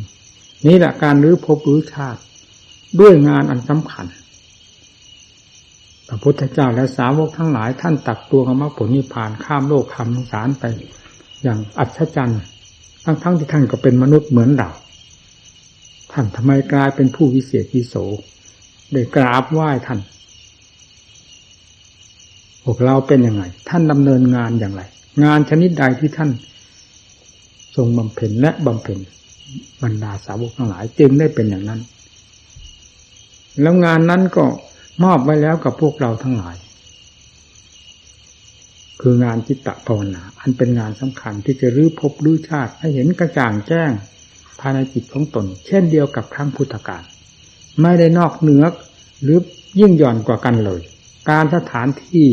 นี่แหละการรื้อภพรื้อชาติด้วยงานอันสำคัญพระพุทธเจ้าและสาวกทั้งหลายท่านตักตวงมรรคผลนิพพานข้ามโลกข้ามสงสารไปอย่างอัศจรรย์ทั้งที่ท่านก็เป็นมนุษย์เหมือนเราท่านทำไมกลายเป็นผู้วิเศษวิโสได้กราบไหว้ท่านพวกเราเป็นยังไงท่านดำเนินงานอย่างไรงานชนิดใดที่ท่านทรงบำเพ็ญและบำเพ็ญบรรดาสาวกทั้งหลายจึงได้เป็นอย่างนั้นแล้วงานนั้นก็มอบไว้แล้วกับพวกเราทั้งหลายคืองานจิตตภาวนาอันเป็นงานสำคัญที่จะรื้อภพรื้อชาติให้เห็นกระจ่างแจ้งภายในจิตของตนเช่นเดียวกับครั้งพุทธกาลไม่ได้นอกเหนือหรือยิ่งหย่อนกว่ากันเลยการสถานที่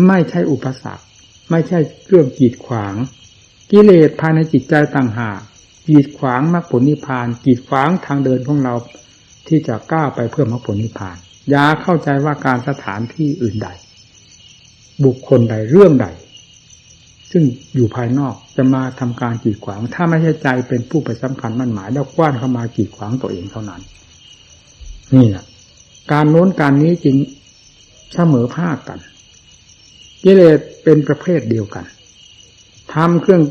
ไม่ใช่อุปสรรคไม่ใช่เครื่องกีดขวางกิเลสภายในจิตใจต่างหากกีดขวางมรรคผลนิพพานกีดขวางทางเดินของเราที่จะก้าวไปเพื่อมรรคผลนิพพานอย่าเข้าใจว่าการสถานที่อื่นใดบุคคลใดเรื่องใดซึ่งอยู่ภายนอกจะมาทำการกีดขวางถ้าไม่ใช่ใจเป็นผู้ไปสำคัญมั่นหมายแล้วกว้านเข้ามากีดขวางตัวเองเท่านั้นนี่แหละการโน้นการนี้จึง เสมอภาคกันกิเลสเป็นประเภทเดียวกันทำเครื่อง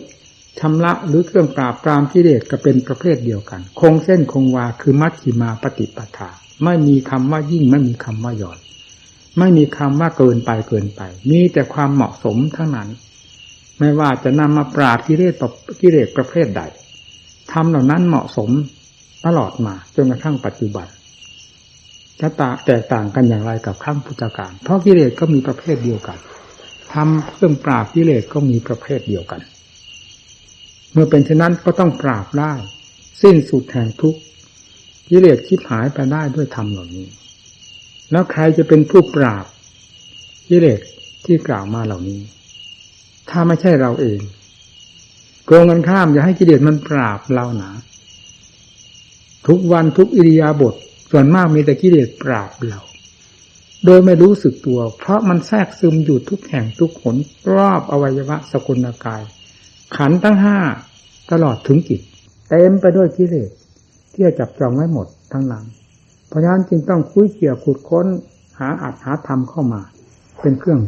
ชำระหรือเครื่องปราบปรามกิเลสก็เป็นประเภทเดียวกันคงเส้นคงวาคือมัชฌิมาปฏิปทาไม่มีคำว่ายิ่งไม่มีคำว่าหย่อนไม่มีคำว่าเกินไปมีแต่ความเหมาะสมทั้งนั้นไม่ว่าจะนำมาปราบกิเลสประเภทใดทำเหล่านั้นเหมาะสมตลอดมาจนกระทั่งปัจจุบันจะแตกต่างกันอย่างไรกับครั้งพุทธกาลเพราะกิเลสก็มีประเภทเดียวกันทำเครื่องปราบกิเลสก็มีประเภทเดียวกันเมื่อเป็นเช่นนั้นก็ต้องปราบได้สิ้นสุดแห่งทุกข์กิเลสชิบหายไปได้ด้วยธรรมเหล่านี้แล้วใครจะเป็นผู้ปราบกิเลสที่กล่าวมาเหล่านี้ถ้าไม่ใช่เราเองโกงกันข้ามอย่าให้กิเลสมันปราบเราหนาทุกวันทุกอิริยาบถส่วนมากมีแต่กิเลสปราบเราโดยไม่รู้สึกตัวเพราะมันแทรกซึมอยู่ทุกแห่งทุกหนรอบอวัยวะสกุลกายขันธ์ทั้งห้าตลอดถึงจิตเต็มไปด้วยกิเลสที่จะจับจองไว้หมดทั้งนั้นเพราะฉะนั้นจึงต้องคุ้ยเกี่ยวขุดค้นหาอัตหาธรรมเข้ามาเป็นเครื่อง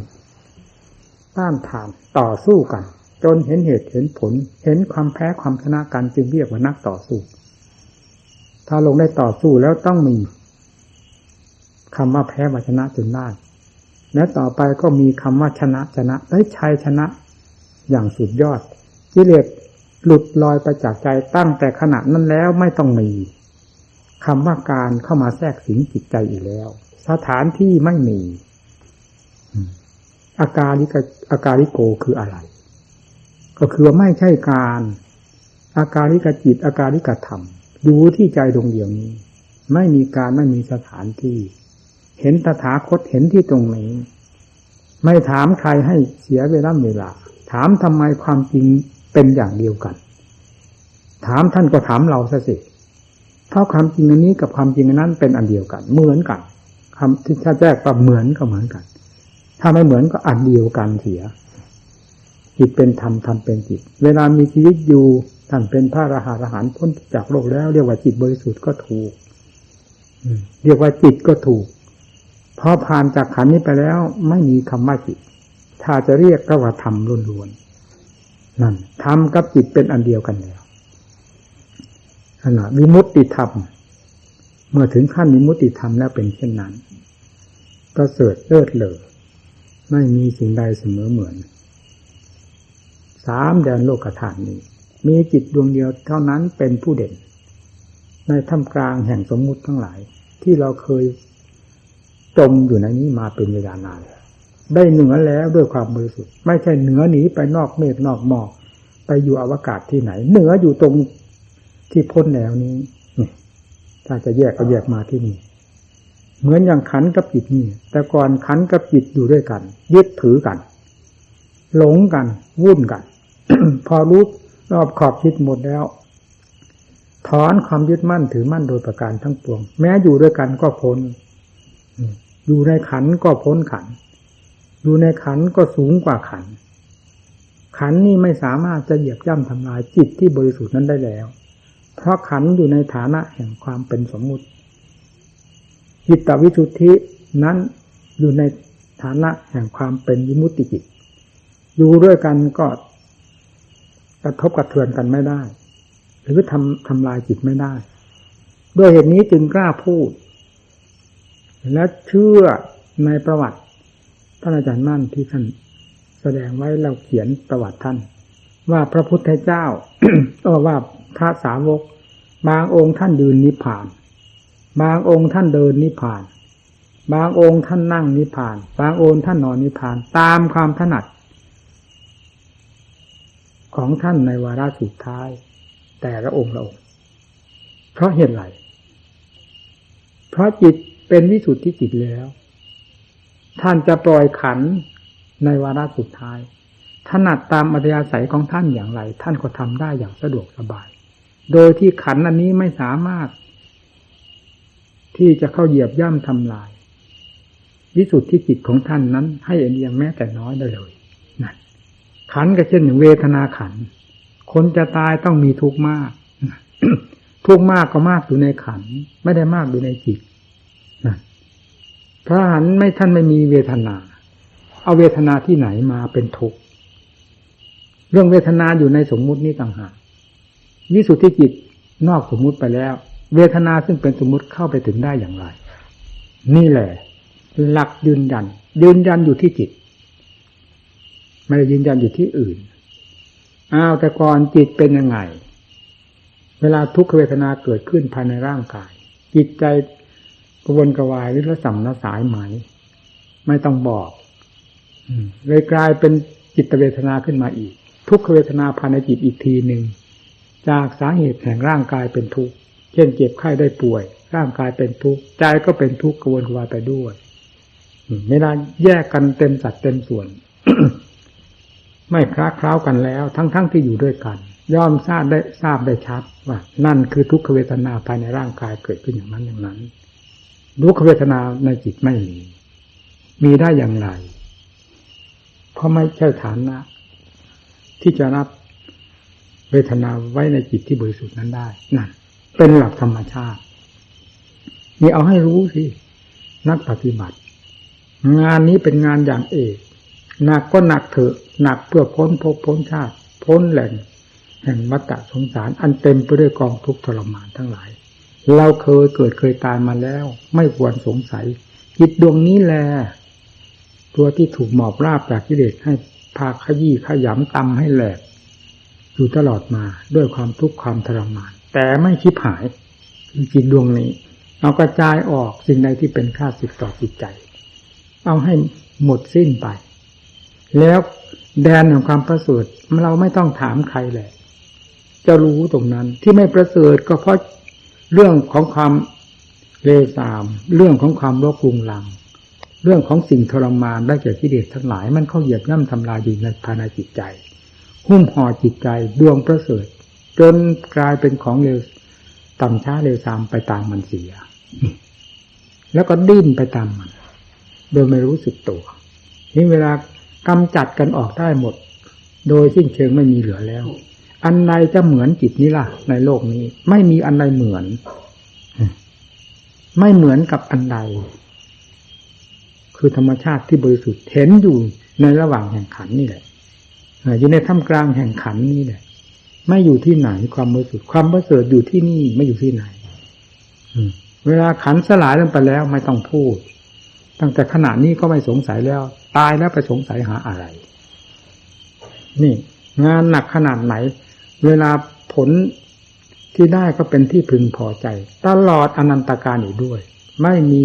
ต้านทานต่อสู้กันจนเห็นเหตุเห็นผลเห็นความแพ้ความชนะกันจึงเรียกว่านักต่อสู้ถ้าลงได้ต่อสู้แล้วต้องมีคำว่าแพ้ว่าชนะจนได้และต่อไปก็มีคำว่าชนะได้ชัยชนะอย่างสุดยอดกิเลสหลุดลอยไปจากใจตั้งแต่ขณะนั้นแล้วไม่ต้องมีคำว่าการเข้ามาแทรกสิงจิตใจอีกแล้วสถานที่ไม่มีอาการิโกคืออะไรก็คือว่าไม่ใช่การอาการิกจิตอาการิกธรรมอยู่ที่ใจดวงเดียวนี้ไม่มีการไม่มีสถานที่เห็นตถาคตเห็นที่ตรงนี้ไม่ถามใครให้เสียเวลาถามทำไมความจริงเป็นอย่างเดียวกันถามท่านก็ถามเราซะสิเพราะความจริงอันนี้กับความจริงอันนั้นเป็นอันเดียวกันเหมือนกันคำที่ถ้าแยกว่าเหมือนก็เหมือนกันถ้าไม่เหมือนก็อันเดียวกันเสียจิตเป็นธรรมธรรมเป็นจิตเวลามีชีวิตอยู่ท่านเป็นพระอรหันต์พ้นจากโลกแล้วเรียกว่าจิตบริสุทธิ์ก็ถูกเรียกว่าจิตก็ถูกพอผ่านจากขันธ์นี้ไปแล้วไม่มีคำว่าจิตถ้าจะเรียกก็ว่าธรรมล้วนๆนั่นธรรมกับจิตเป็นอันเดียวกันแล้วขณะวิมุตติธรรมเมื่อถึงขั้นวิมุตติธรรมแล้วเป็นเช่นนั้นประเสริฐเลิศเลอไม่มีสิ่งใดเสมอเหมือน3 แดนโลกธาตุนี้มีจิตดวงเดียวเท่านั้นเป็นผู้เด่นในท่ามกลางแห่งสมมุติทั้งหลายที่เราเคยจมอยู่ในนี้มาเป็นเวลานานได้เหนือแล้วด้วยความบริสุทธิ์ไม่ใช่เหนือหนีไปนอกเมฆนอกหมอกไปอยู่อวกาศที่ไหนเหนืออยู่ตรงที่พ้นแนวนี้ถ้าจะแยกก็แยกมาที่นี่เหมือนอย่างขันธ์กับจิตนี่แต่ก่อนขันธ์กับจิตอยู่ด้วยกันยึดถือกันหลงกันวุ่นกัน พอรู้รอบขอบคิดหมดแล้วถอนความยึดมั่นถือมั่นโดยประการทั้งปวงแม้อยู่ด้วยกันก็พ้นอยู่ในขันธ์ก็พ้นขันธ์อยู่ในขันธ์ก็สูงกว่าขันธ์ขันธ์นี่ไม่สามารถจะเหยียบย่ำทำลายจิตที่บริสุทธิ์นั้นได้แล้วเพราะขันธ์อยู่ในฐานะแห่งความเป็นสมมุติจิตตวิสุทธินั้นอยู่ในฐานะแห่งความเป็นวิมุตติจิตอยู่ด้วยกันก็กระทบกระเทือนกันไม่ได้หรือทำลายจิตไม่ได้ด้วยเหตุนี้จึงกล้าพูดและเชื่อในประวัติท่านอาจารย์มั่นที่ท่านแสดงไว้เราเขียนประวัติท่านว่าพระพุทธเจ้า ว่าพระสาวกบางองค์ท่านยืนนิพพานบางองค์ท่านเดินนิพพานบางองค์ท่านนั่งนิพพานบางองค์ท่านนอนนิพพานตามความถนัดของท่านในวาระสุดท้ายแต่ละองค์ละองค์เพราะเหตุไรเพราะจิตเป็นวิสุทธิจิตแล้วท่านจะปล่อยขันธ์ในวาระสุดท้ายถนัดตามอัธยาศัยของท่านอย่างไรท่านก็ทำได้อย่างสะดวกสบายโดยที่ขันธ์อันนี้ไม่สามารถที่จะเข้าเหยียบย่ำทำลายวิสุทธิจิตของท่านนั้นให้เอียงแม้แต่น้อยได้เลยนั่นขันธ์ก็เช่นอย่างเวทนาขันธ์คนจะตายต้องมีทุกข์มาก ทุกข์มากก็มากอยู่ในขันธ์ไม่ได้มากอยู่ในจิตนั่น พระอรหันต์ท่านไม่มีเวทนาเอาเวทนาที่ไหนมาเป็นทุกข์เรื่องเวทนาอยู่ในสมมุตินี้ต่างหากวิสุทธิจิตนอกสมมุติไปแล้วเวทนาซึ่งเป็นสมมุติเข้าไปถึงได้อย่างไรนี่แหละหลักยืนยันอยู่ที่จิตไม่ได้ยืนยันอยู่ที่อื่นแต่ก่อนจิตเป็นยังไงเวลาทุกขเวทนาเกิดขึ้นภายในร่างกายจิตใจกระวนกระวายหรือระส่ำระสายไหมไม่ต้องบอกเลยกลายเป็นจิตเวทนาขึ้นมาอีกทุกขเวทนาภายในจิตอีกทีหนึ่งจากสาเหตุแห่งร่างกายเป็นทุกข์เช่นเจ็บไข้ได้ป่วยร่างกายเป็นทุกข์ใจก็เป็นทุกข์กระวนกระวายไปด้วยเวลาแยกกันเต็มสัดเต็มส่วน ไม่คล้าคล้าวกันแล้วทั้งที่อยู่ด้วยกันย่อมทราบได้ชัดว่านั่นคือทุกขเวทนาภายในร่างกายเกิดขึ้นอย่างนั้นอย่างนั้นทุกขเวทนาในจิตไม่มีได้อย่างไรเพราะไม่ใช่ฐานะที่จะรับเวทนาไว้ในจิตที่บริสุทธิ์นั้นได้นั่นเป็นหลักธรรมชาตินี่เอาให้รู้สินักปฏิบัติงานนี้เป็นงานอย่างเอกหนักก็หนักเถอะหนักเพื่อพ้นภพพ้นชาติพ้นแหล่งแห่งวัฏสงสารอันเต็มไปด้วยกองทุกข์ทรมานทั้งหลายเราเคยเกิดเคยตายมาแล้วไม่ควรสงสัยจิตดวงนี้แลตัวที่ถูกหมอบราบจากกิเลสให้พาขยี้ขยำตำให้แหลกอยู่ตลอดมาด้วยความทุกข์ความทรมานแต่ไม่ชิบหายจิตดวงนี้เอากระจายออกสิ่งใดที่เป็นข้าศึกต่อจิตใจเอาให้หมดสิ้นไปแล้วแดนของความประเสริฐเราไม่ต้องถามใครแหละจะรู้ตรงนั้นที่ไม่ประเสริฐก็เพราะเรื่องของความเลวทรามเรื่องของความโลภรุงรังเรื่องของสิ่งทรมานได้แก่กิเลสทั้งหลายมันเข้าเหยียบย่ำทำลายอยู่ในภายในจิตใจหุ้มห่อจิตใจดวงประเสริฐจนกลายเป็นของเลวต่ำช้าเลวทรามไปตามมันเสียแล้วก็ดิ้นไปตามมันโดยไม่รู้สึกตัวนี่เวลากำจัดกันออกได้หมดโดยสิ้นเชิงไม่มีเหลือแล้วอันใดจะเหมือนจิตนี้ล่ะในโลกนี้ไม่มีอันใดเหมือนไม่เหมือนกับอันใดคือธรรมชาติที่บริสุทธิ์เห็นอยู่ในระหว่างแห่งขันนี่แหละอยู่ในท่ามกลางแห่งขันนี่แหละไม่อยู่ที่ไหนความบริสุทธิ์ความประเสริฐอยู่ที่นี่ไม่อยู่ที่ไหนเวลาขันสลายลงไปแล้วไม่ต้องพูดตั้งแต่ขณะนี้ก็ไม่สงสัยแล้วตายแล้วไปสงสัยหาอะไรนี่งานหนักขนาดไหนเวลาผลที่ได้ก็เป็นที่พึงพอใจตลอดอนันตกาลอีกด้วยไม่มี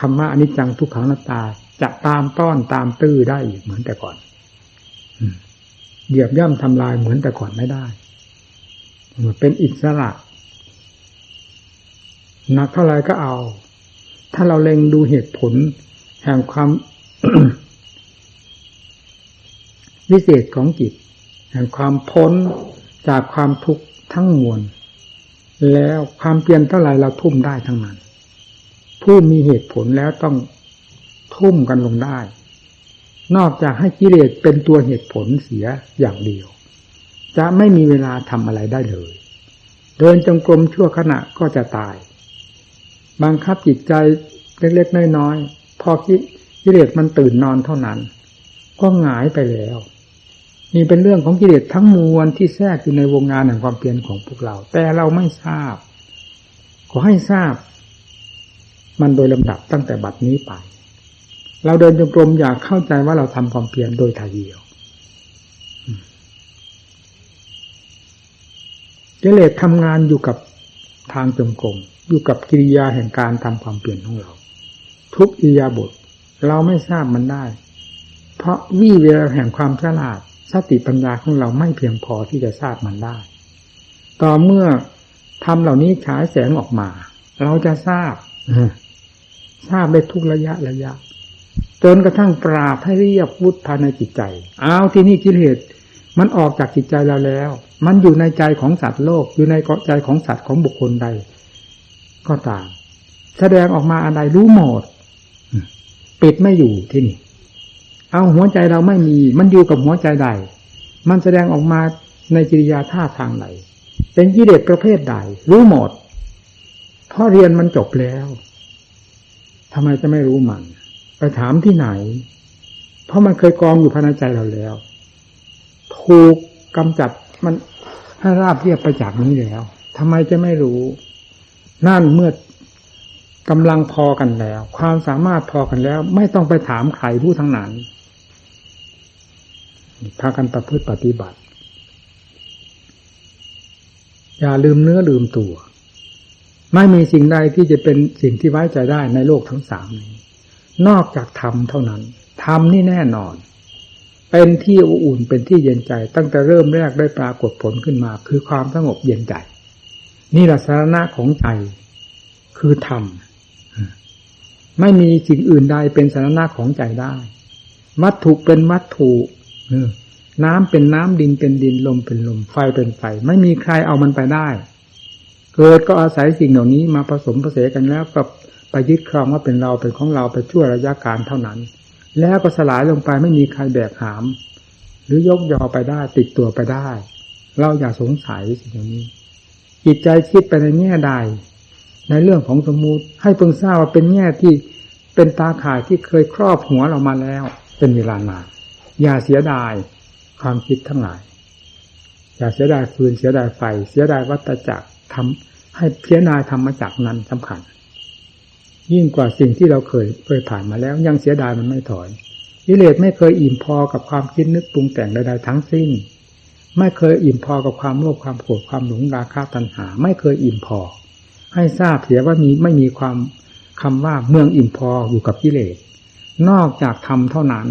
คำว่าอนิจจังทุกขังอนัตตาจะตามต้อนตามตื้อได้อีกเหมือนแต่ก่อนเหยียบย่ำทำลายเหมือนแต่ก่อนไม่ได้เป็นอิสระหนักเท่าไรก็เอาถ้าเราเล็งดูเหตุผลแห่งความ วิเศษของจิตแห่งความพ้นจากความทุกข์ทั้งมวลแล้วความเพียรเท่าไรเราทุ่มได้ทั้งนั้นผู้มีเหตุผลแล้วต้องทุ่มกันลงได้นอกจากให้กิเลสเป็นตัวเหตุผลเสียอย่างเดียวจะไม่มีเวลาทำอะไรได้เลยเดินจงกรมชั่วขณะก็จะตายบังคับจิตใจเล็กๆน้อยๆพอกิเลสมันตื่นนอนเท่านั้นก็หงายไปแล้วนี่เป็นเรื่องของกิเลสทั้งมวลที่แทรกอยู่ในวงงานแห่งความเพียรของพวกเราแต่เราไม่ทราบขอให้ทราบมันโดยลำดับตั้งแต่บัดนี้ไปเราเดินจงกรมอยากเข้าใจว่าเราทำความเพียรโดยถ่ายเดียวกิเลสทำงานอยู่กับทางจงกรมอยู่กับกิริยาแห่งการทำความเพียรของเราทุกอิริยาบถเราไม่ทราบมันได้เพราะวิแววแห่งความฉลาดสติปัญญาของเราไม่เพียงพอที่จะทราบมันได้ต่อเมื่อทำเหล่านี้ฉายแสงออกมาเราจะทราบได้ทุกระยะจนกระทั่งปราบให้เรียบวุฒิภายในจิตใจเอาที่นี่กิเลสมันออกจากจิตใจเราแล้วมันอยู่ในใจของสัตว์โลกอยู่ในใจของสัตว์ของบุคคลใดก็ตามแสดงออกมาอะไรรู้หมดปิดไม่อยู่ที่นี่เอาหัวใจเราไม่มีมันอยู่กับหัวใจใดมันแสดงออกมาในกิริยาท่าทางใดเป็นกิเลสประเภทใดรู้หมดเพราะเรียนมันจบแล้ว ทำไมจะไม่รู้มันไปถามที่ไหนเพราะมันเคยกองอยู่ภายในใจเราแล้วถูกกำจัดมันให้ราบเรียบไปจากนี้แล้วทำไมจะไม่รู้นั่นเมื่อกำลังพอกันแล้วความสามารถพอกันแล้วไม่ต้องไปถามใครผู้ทั้งนั้นพากันประพฤติปฏิบัติอย่าลืมเนื้อลืมตัวไม่มีสิ่งใดที่จะเป็นสิ่งที่ไว้ใจได้ในโลกทั้งสามนี้นอกจากธรรมเท่านั้นธรรมนี่แน่นอนเป็นที่อบอุ่นเป็นที่เย็นใจตั้งแต่เริ่มแรกได้ปรากฏผลขึ้นมาคือความสงบเย็นใจนี่แหละสาระของใจคือธรรมไม่มีสิ่งอื่นใดเป็นสาระของใจได้วัตถุเป็นวัตถุน้ำเป็นน้ำดินเป็นดินลมเป็นลมไฟเป็นไฟไม่มีใครเอามันไปได้เกิดก็อาศัยสิ่งเหล่านี้มาผสมผสานกันแล้วก็ไปยึดครองว่าเป็นเราเป็นของเราไปชั่วระยะการเท่านั้นแล้วก็สลายลงไปไม่มีใครแบกหามหรือยกยอไปได้ติดตัวไปได้เราอย่าสงสัยสิ่งเหล่านี้จิตใจคิดไปในแง่ใดในเรื่องของสมมุติให้เพิ่งทราบว่าเป็นแง่ที่เป็นตาข่ายที่เคยครอบหัวเรามาแล้วเป็นเวลานานอย่าเสียดายความคิดทั้งหลายอย่าเสียดายฟืนเสียดายไฟเสียดายวัฏจักรทำให้เพียรนายธรรมจักรนั้นสำคัญยิ่งกว่าสิ่งที่เราเคยผ่านมาแล้วยังเสียดายมันไม่ถอยกิเลสไม่เคยอิ่มพอกับความคิดนึกปรุงแต่งใดๆทั้งสิ้นไม่เคยอิ่มพอกับความโลภความโกรธความหลงราคะตัณหาไม่เคยอิ่มพอให้ทราบเสียว่าไม่มีความคำว่าเมืองอิ่มพออยู่กับกิเลสนอกจากธรรมเท่านั้น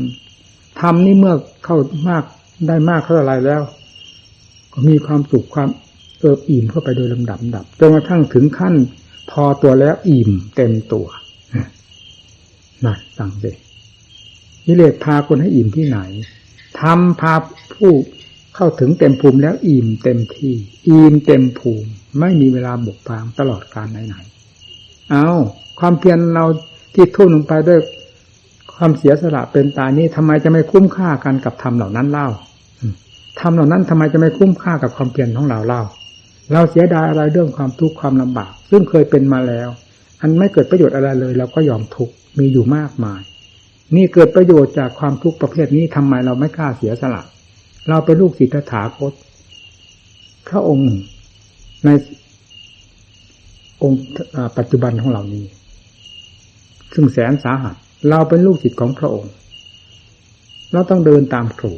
ธรรมนี่เมื่อเข้ามากได้มากเท่าไรแล้วก็มีความสุขความอิ่มเข้าไปโดยลำดับจนกระทั่งถึงขั้นพอตัวแล้วอิ่มเต็มตัวนั่นตั้งใจกิเลสพาคนให้อิ่มที่ไหนธรรมพาผู้เข้าถึงเต็มภูมิแล้วอิ่มเต็มที่อิ่มเต็มภูมิไม่มีเวลาบกพร่องตลอดกาลไหนๆเอาความเพียรเราที่ทุ่มลงไปด้วยความเสียสละเป็นตายนี้ทำไมจะไม่คุ้มค่ากันกับธรรมเหล่านั้นเล่าธรรมเหล่านั้นทำไมจะไม่คุ้มค่ากับความเพียรของเราเล่าเราเสียดายอะไรเรื่องความทุกข์ความลำบากซึ่งเคยเป็นมาแล้วอันไม่เกิดประโยชน์อะไรเลยเราก็ยอมทุกข์มีอยู่มากมายนี่เกิดประโยชน์จากความทุกข์ประเภทนี้ทำไมเราไม่กล้าเสียสละเราเป็นลูกศิษย์ตถาคตพระองค์ในองค์ปัจจุบันของเรานี้ซึ่งแสนสาหัสเราเป็นลูกศิษย์ของพระองค์เราต้องเดินตามครู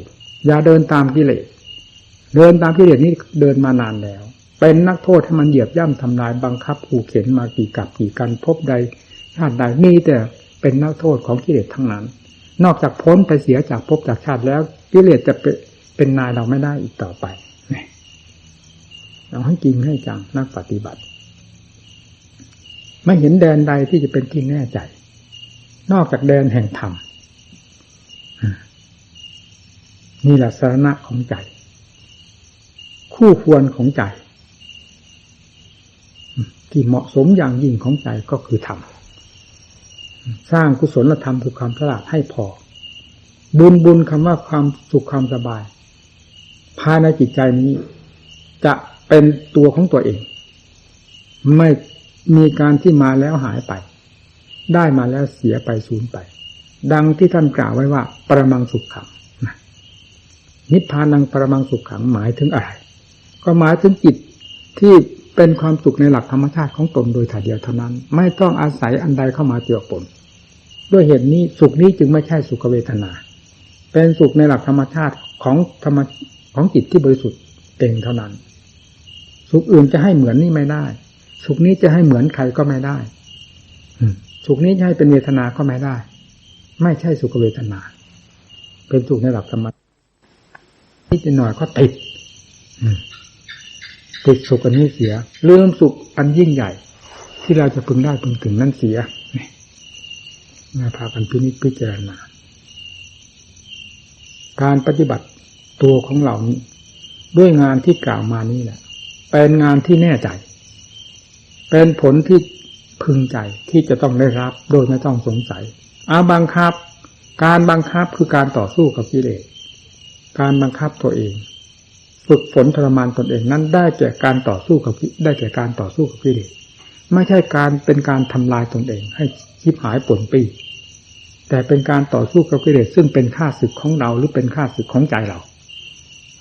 อย่าเดินตามกิเลสเดินตามกิเลสนี้เดินมานานแล้วเป็นนักโทษให้มันเหยียบย่ำทำลายบังคับขู่เข็นมากี่กับกี่กันพบใดชาติใดมีแต่เป็นนักโทษของกิเลสทั้งนั้นนอกจากพ้นไปเสียจากภพจากชาติแล้วกิเลสจะเป็นนายเราไม่ได้อีกต่อไปเราให้จริงให้จังนักปฏิบัติไม่เห็นแดนใดที่จะเป็นที่แน่ใจนอกจากแดนแห่งธรรมนี่แหละสรณะของใจคู่ควรของใจที่เหมาะสมอย่างยิ่งของใจก็คือธรรมสร้างกุศลธรรมคือความฉลาดให้พอบุญคำว่าความสุขความสบายภายในจิตใจนี้จะเป็นตัวของตัวเองไม่มีการที่มาแล้วหายไปได้มาแล้วเสียไปสูญไปดังที่ท่านกล่าวไว้ว่าปรมังสุขขังนิพพานังปรมังสุขขังหมายถึงอะไรก็หมายถึงจิตที่เป็นความสุขในหลักธรรมชาติของตนโดยถ่ายเดียวเท่านั้นไม่ต้องอาศัยอันใดเข้ามาเจือปนด้วยเหตุนี้สุขนี้จึงไม่ใช่สุขเวทนาเป็นสุขในหลักธรรมชาติของจิตที่บริสุทธิ์เองเท่านั้นสุขอื่นจะให้เหมือนนี่ไม่ได้สุขนี้จะให้เหมือนใครก็ไม่ได้สุขนี้จะให้เป็นเวทนาก็ไม่ได้ไม่ใช่สุขเวทนาเป็นสุขในหลักธรรมนิดหน่อยก็ติดสุขอันนี้เสียเรื่องสุขอันยิ่งใหญ่ที่เราจะพึงได้พึงถึงนั่นเสียมาพากันพิจารณาการปฏิบัติตัวของเรานี้ด้วยงานที่กล่าวมานี้แหละเป็นงานที่แน่ใจเป็นผลที่พึงใจที่จะต้องได้รับโดยไม่ต้องสงสัยบังคับการบังคับคือการต่อสู้กับกิเลสการบังคับตัวเองฝึกฝนทรมานตนเองนั้นได้แก่การต่อสู้กับกิเลส ไม่ใช่เป็นการทำลายตนเองให้ชิบหายป่นปี้แต่เป็นการต่อสู้กับกิเลสซึ่งเป็นข้าศึกของเราหรือเป็นข้าศึกของใจเรา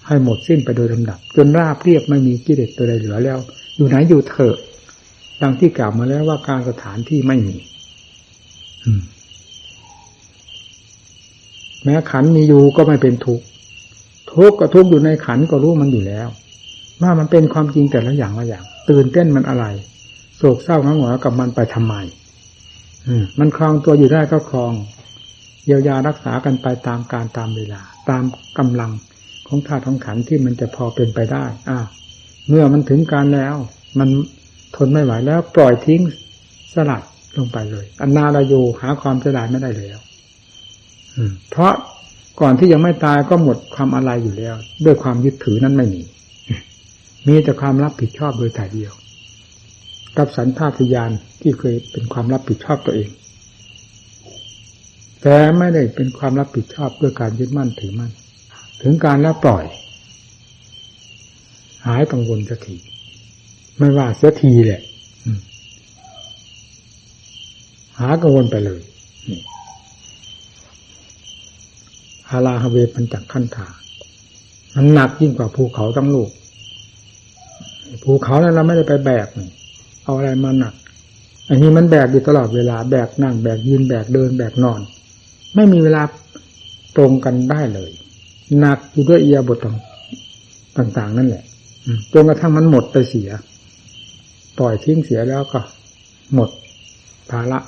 ให้หมดสิ้นไปโดยลำดับจนราบเรียบไม่มีกิเลสตัวใดเหลือแล้วอยู่ไหนอยู่เถอะดังที่กล่าวมาแล้วว่าการสถานที่ไม่มีแม้ขันมีอยู่ก็ไม่เป็นทุกข์ทุกข์ก็ทุกข์อยู่ในขันก็รู้มันอยู่แล้วว่ามันเป็นความจริงแต่ละอย่างละอย่างตื่นเต้นมันอะไรโศกเศร้าหงอยกับมันไปทำไมมันคลองตัวอยู่ได้ก็คลองเยียวยารักษากันไปตามการตามเวลาตามกำลังของธาตุของขันธ์ที่มันจะพอเป็นไปได้เมื่อมันถึงการแล้วมันทนไม่ไหวแล้วปล่อยทิ้งสลัดลงไปเลยอนาลโยหาความเสียดายไม่ได้แล้วเพราะก่อนที่ยังไม่ตายก็หมดความอะไรอยู่แล้วด้วยความยึดถือนั้นไม่มีแต่ความรับผิดชอบโดยถ่ายเดียวกับสัญชาตญาณที่เคยเป็นความรับผิดชอบตัวเองแต่ไม่ได้เป็นความรับผิดชอบด้วยการยึดมั่นถือมั่นถึงการแล้วปล่อยหายกังวลสักทีไม่ว่าเสียทีแหละหากังวลไปเลยฮาลาฮาเวปัญจขันธามันหนักยิ่งกว่าภูเขาทั้งลูกภูเขานั้นเราไม่ได้ไปแบกเอาอะไรมาหนักอันนี้มันแบกอยู่ตลอดเวลาแบกนั่งแบกยืนแบกเดินแบกนอนไม่มีเวลาตรงกันได้เลยหนักอยู่ด้วยอิริยาบถต่างๆนั่นแหละจนกระทั่งมันหมดไปเสียปล่อยทิ้งเสียแล้วก็หมดภาระ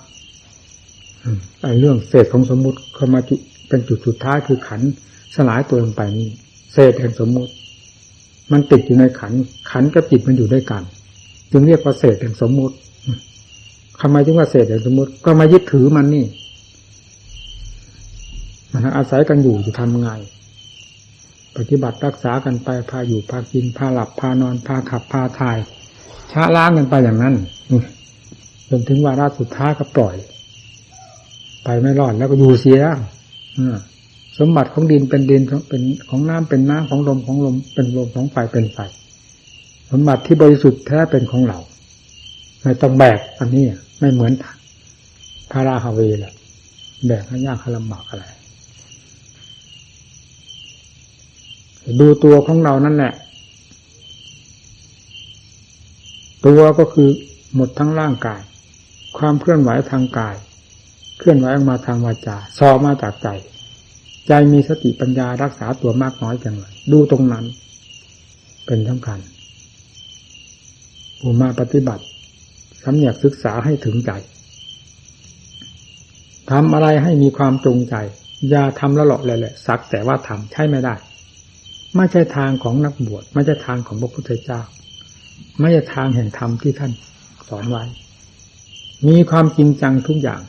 ไอ้เรื่องเศษของสมมุติเข้ามาเป็นจุดสุดท้ายคือขันธ์สลายตัวลงไปนี่เศษแห่งสมมุติมันติดอยู่ในขันธ์กับจิตมันอยู่ด้วยกันจึงเรียกว่าเศษแห่งสมมุติทำไมจึงว่าเศษแห่งสมมุติก็มายึดถือมันนี่มันอาศัยกันอยู่จะทำไงปฏิบัติรักษากันไปพาอยู่พากินพาหลับพานอนพาขับพาถ่ายช้าล้างกันไปอย่างนั้นจนถึงวาระสุดท้ายก็ปล่อยไปไม่รอดแล้วก็อยู่เสียสมบัติของดินเป็นดินเป็นของน้ำเป็นน้ำของลมของลมเป็นลมของไฟเป็นไฟสมบัติที่บริสุทธิ์แท้เป็นของเราไม่ต้องแบกอันนี้ไม่เหมือนพาราฮาเวแหละแบกให้ยากให้ลำบากอะไรดูตัวของเรานั่นแหละตัวก็คือหมดทั้งร่างกายความเคลื่อนไหวทางกายเคลื่อนไหวออกมาทางวาจาสอมาจากใจใจมีสติปัญญารักษาตัวมากน้อยอย่างไรดูตรงนั้นเป็นสำคัญผู้มาปฏิบัติสำเนียกศึกษาให้ถึงใจทำอะไรให้มีความจงใจอย่าทำละเลาะแหละสักแต่ว่าทำใช่ไม่ได้ไม่ใช่ทางของนักบวชไม่ใช่ทางของพระพุทธเจ้าไม่ใช่ทางแห่งธรรมที่ท่านสอนไว้มีความจริงจังทุกอย่าง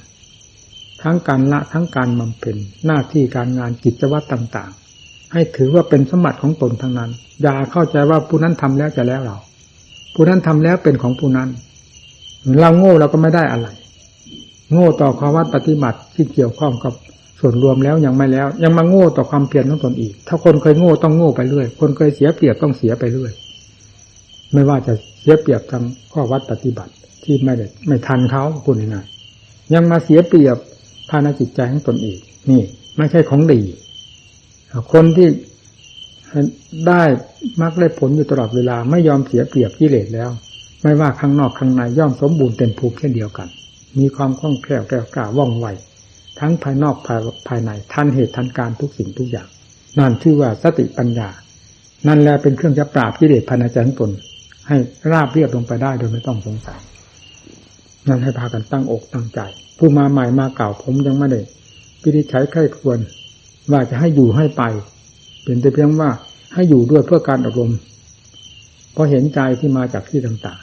ทั้งการละทั้งการบำเพ็ญหน้าที่การงานกิจวัตรต่างๆให้ถือว่าเป็นสมบัติของตนทั้งนั้นอย่าเข้าใจว่าผู้นั้นทำแล้วจะแล้วเราผู้นั้นทำแล้วเป็นของผู้นั้นเราโง่เราก็ไม่ได้อะไรโง่ต่อข้อวัดปฏิบัติที่เกี่ยวข้องกับส่วนรวมแล้วยังไม่แล้วยังมาโง่ต่อความเพียรของตนอีกถ้าคนเคยโง่ต้องโง่ไปเรื่อยคนเคยเสียเปรียบต้องเสียไปเรื่อยไม่ว่าจะเสียเปรียบทางข้อวัดปฏิบัติที่ไม่ทันเขาพูดง่ายๆยังมาเสียเปรียบภายในจิตใจของตนอีกนี่ไม่ใช่ของดีคนที่ได้มรรคได้ผลอยู่ตลอดเวลาไม่ยอมเสียเปรียบกิเลสแล้วไม่ว่าข้างนอกข้างในย่อมสมบูรณ์เต็มภูมิเช่นเดียวกันมีความคล่องแคล่วแกล้วกล้าว่องไวทั้งภายนอกภายในทันเหตุทันการทุกสิ่งทุกอย่างนั่นชื่อว่าสติปัญญานั่นแหละเป็นเครื่องจะปราบกิเลสภายในใจของตนให้ราบเรียบลงไปได้โดยไม่ต้องสงสัยนั่นให้พากันตั้งอกตั้งใจผู้มาใหม่มาเก่าผมยังไม่ได้พินิจฉัยใคร่ควรว่าจะให้อยู่ให้ไปเป็นแต่เพียงว่าให้อยู่ด้วยเพื่อการอบรมเพราะเห็นใจที่มาจากที่ต่าง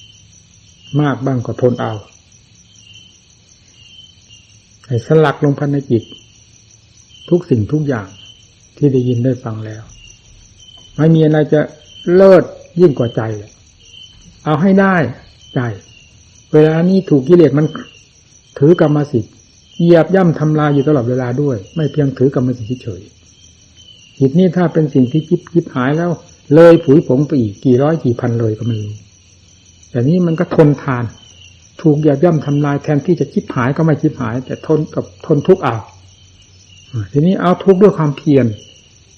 ๆมากบ้างก็ทนเอาให้สลักลงภายในจิตทุกสิ่งทุกอย่างที่ได้ยินได้ฟังแล้วไม่มีอะไรจะเลิศยิ่งกว่าใจเอาให้ได้ใจเวลานี้ถูกกิเลสมันถือกรรมสิทธิ์เหยียบย่ำทำลายอยู่ตลอดเวลาด้วยไม่เพียงถือกรรมสิทธิ์เฉยจิตนี้ถ้าเป็นสิ่งที่ยิบหายแล้วเลยผุยผงไปอีกกี่ร้อยกี่พันเลยก็ไม่รู้ แต่นี้มันก็ทนทานถูกเหยียบย่ำทำลายแทนที่จะชิบหายก็ไม่ชิบหายแต่ทนทุกข์เอาทีนี้เอาทุกข์ด้วยความเพียร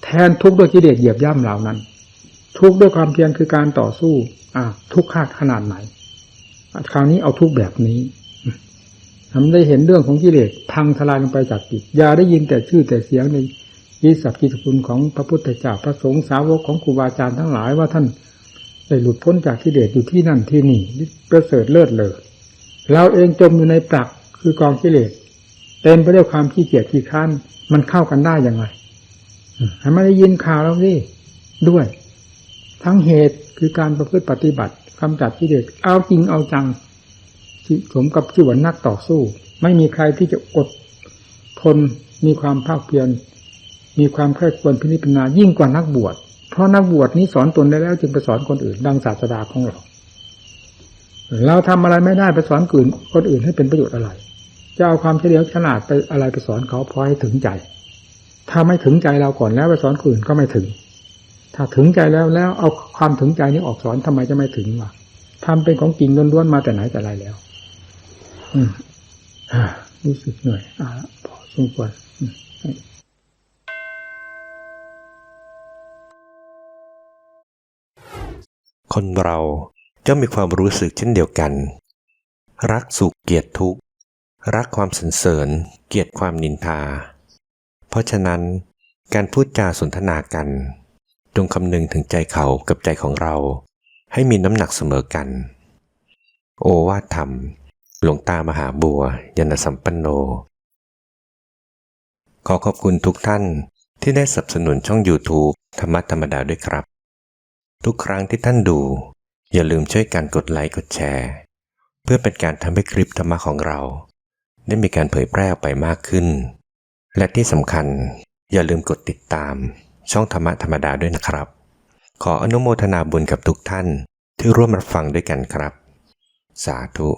แทนทุกข์ด้วยกิเลสเหยียบย่ำเหล่านั้นทุกข์ด้วยความเพียรคือการต่อสู้ทุกข์ขนาดไหนคราวนี้เอาทุกข์แบบนี้ทำได้เห็นเรื่องของกิเลสพังทลายลงไปจากจิตอย่าได้ยินแต่ชื่อแต่เสียงในวิสัชกิจคุณของพระพุทธเจ้าพระสงฆ์สาวกของครูบาอาจารย์ทั้งหลายว่าท่านได้หลุดพ้นจากกิเลสอยู่ที่นั่นที่นี่ประเสริฐเลิศเลยเราเองจมอยู่ในปลักคือกองกิเลสเต็มไปด้วยความขี้เกียจขี้ค้านมันเข้ากันได้ยังไงให้ไม่ได้ยินข่าวแล้วสิด้วยทั้งเหตุคือการประพฤติปฏิบัติกำจัดกิเลสเอาจริงเอาจังสมกับชื่อว่านักต่อสู้ไม่มีใครที่จะอดทนมีความภาคเพียรมีความใคร่ควรพินิจพิจารณายิ่งกว่านักบวชเพราะนักบวชนี้สอนตนได้แล้วจึงไปสอนคนอื่นดังศาสดาของเราทำอะไรไม่ได้ไปสอนคนอื่นให้เป็นประโยชน์อะไรจะเอาความเฉลียวฉลาดไปอะไรไปสอนเขาพอให้ถึงใจถ้าไม่ถึงใจเราก่อนแล้วไปสอนคนอื่นก็ไม่ถึงถ้าถึงใจแล้วเอาความถึงใจนี้ออกสอนทำไมจะไม่ถึงวะทำเป็นของจริงล้วนๆมาแต่ไหนแต่ไรแล้วรู้สึกเหนื่อยพอสมควรคนเราย่อมมีความรู้สึกเช่นเดียวกันรักสุขเกลียดทุกข์รักความสรรเสริญเกลียดความนินทาเพราะฉะนั้นการพูดจาสนทนากันจงคำนึงถึงใจเขากับใจของเราให้มีน้ำหนักเสมอกันโอวาทธรรมหลวงตามหาบัวยานสัมปันโนขอขอบคุณทุกท่านที่ได้สนับสนุนช่อง YouTube ธรรมะธรรมดาด้วยครับทุกครั้งที่ท่านดูอย่าลืมช่วยกันกดไลค์กดแชร์เพื่อเป็นการทำให้คลิปธรรมะของเราได้มีการเผยแพร่ออกไปมากขึ้นและที่สำคัญอย่าลืมกดติดตามช่องธรรมะธรรมดาด้วยนะครับขออนุโมทนาบุญกับทุกท่านที่ร่วมรับฟังด้วยกันครับสาธุ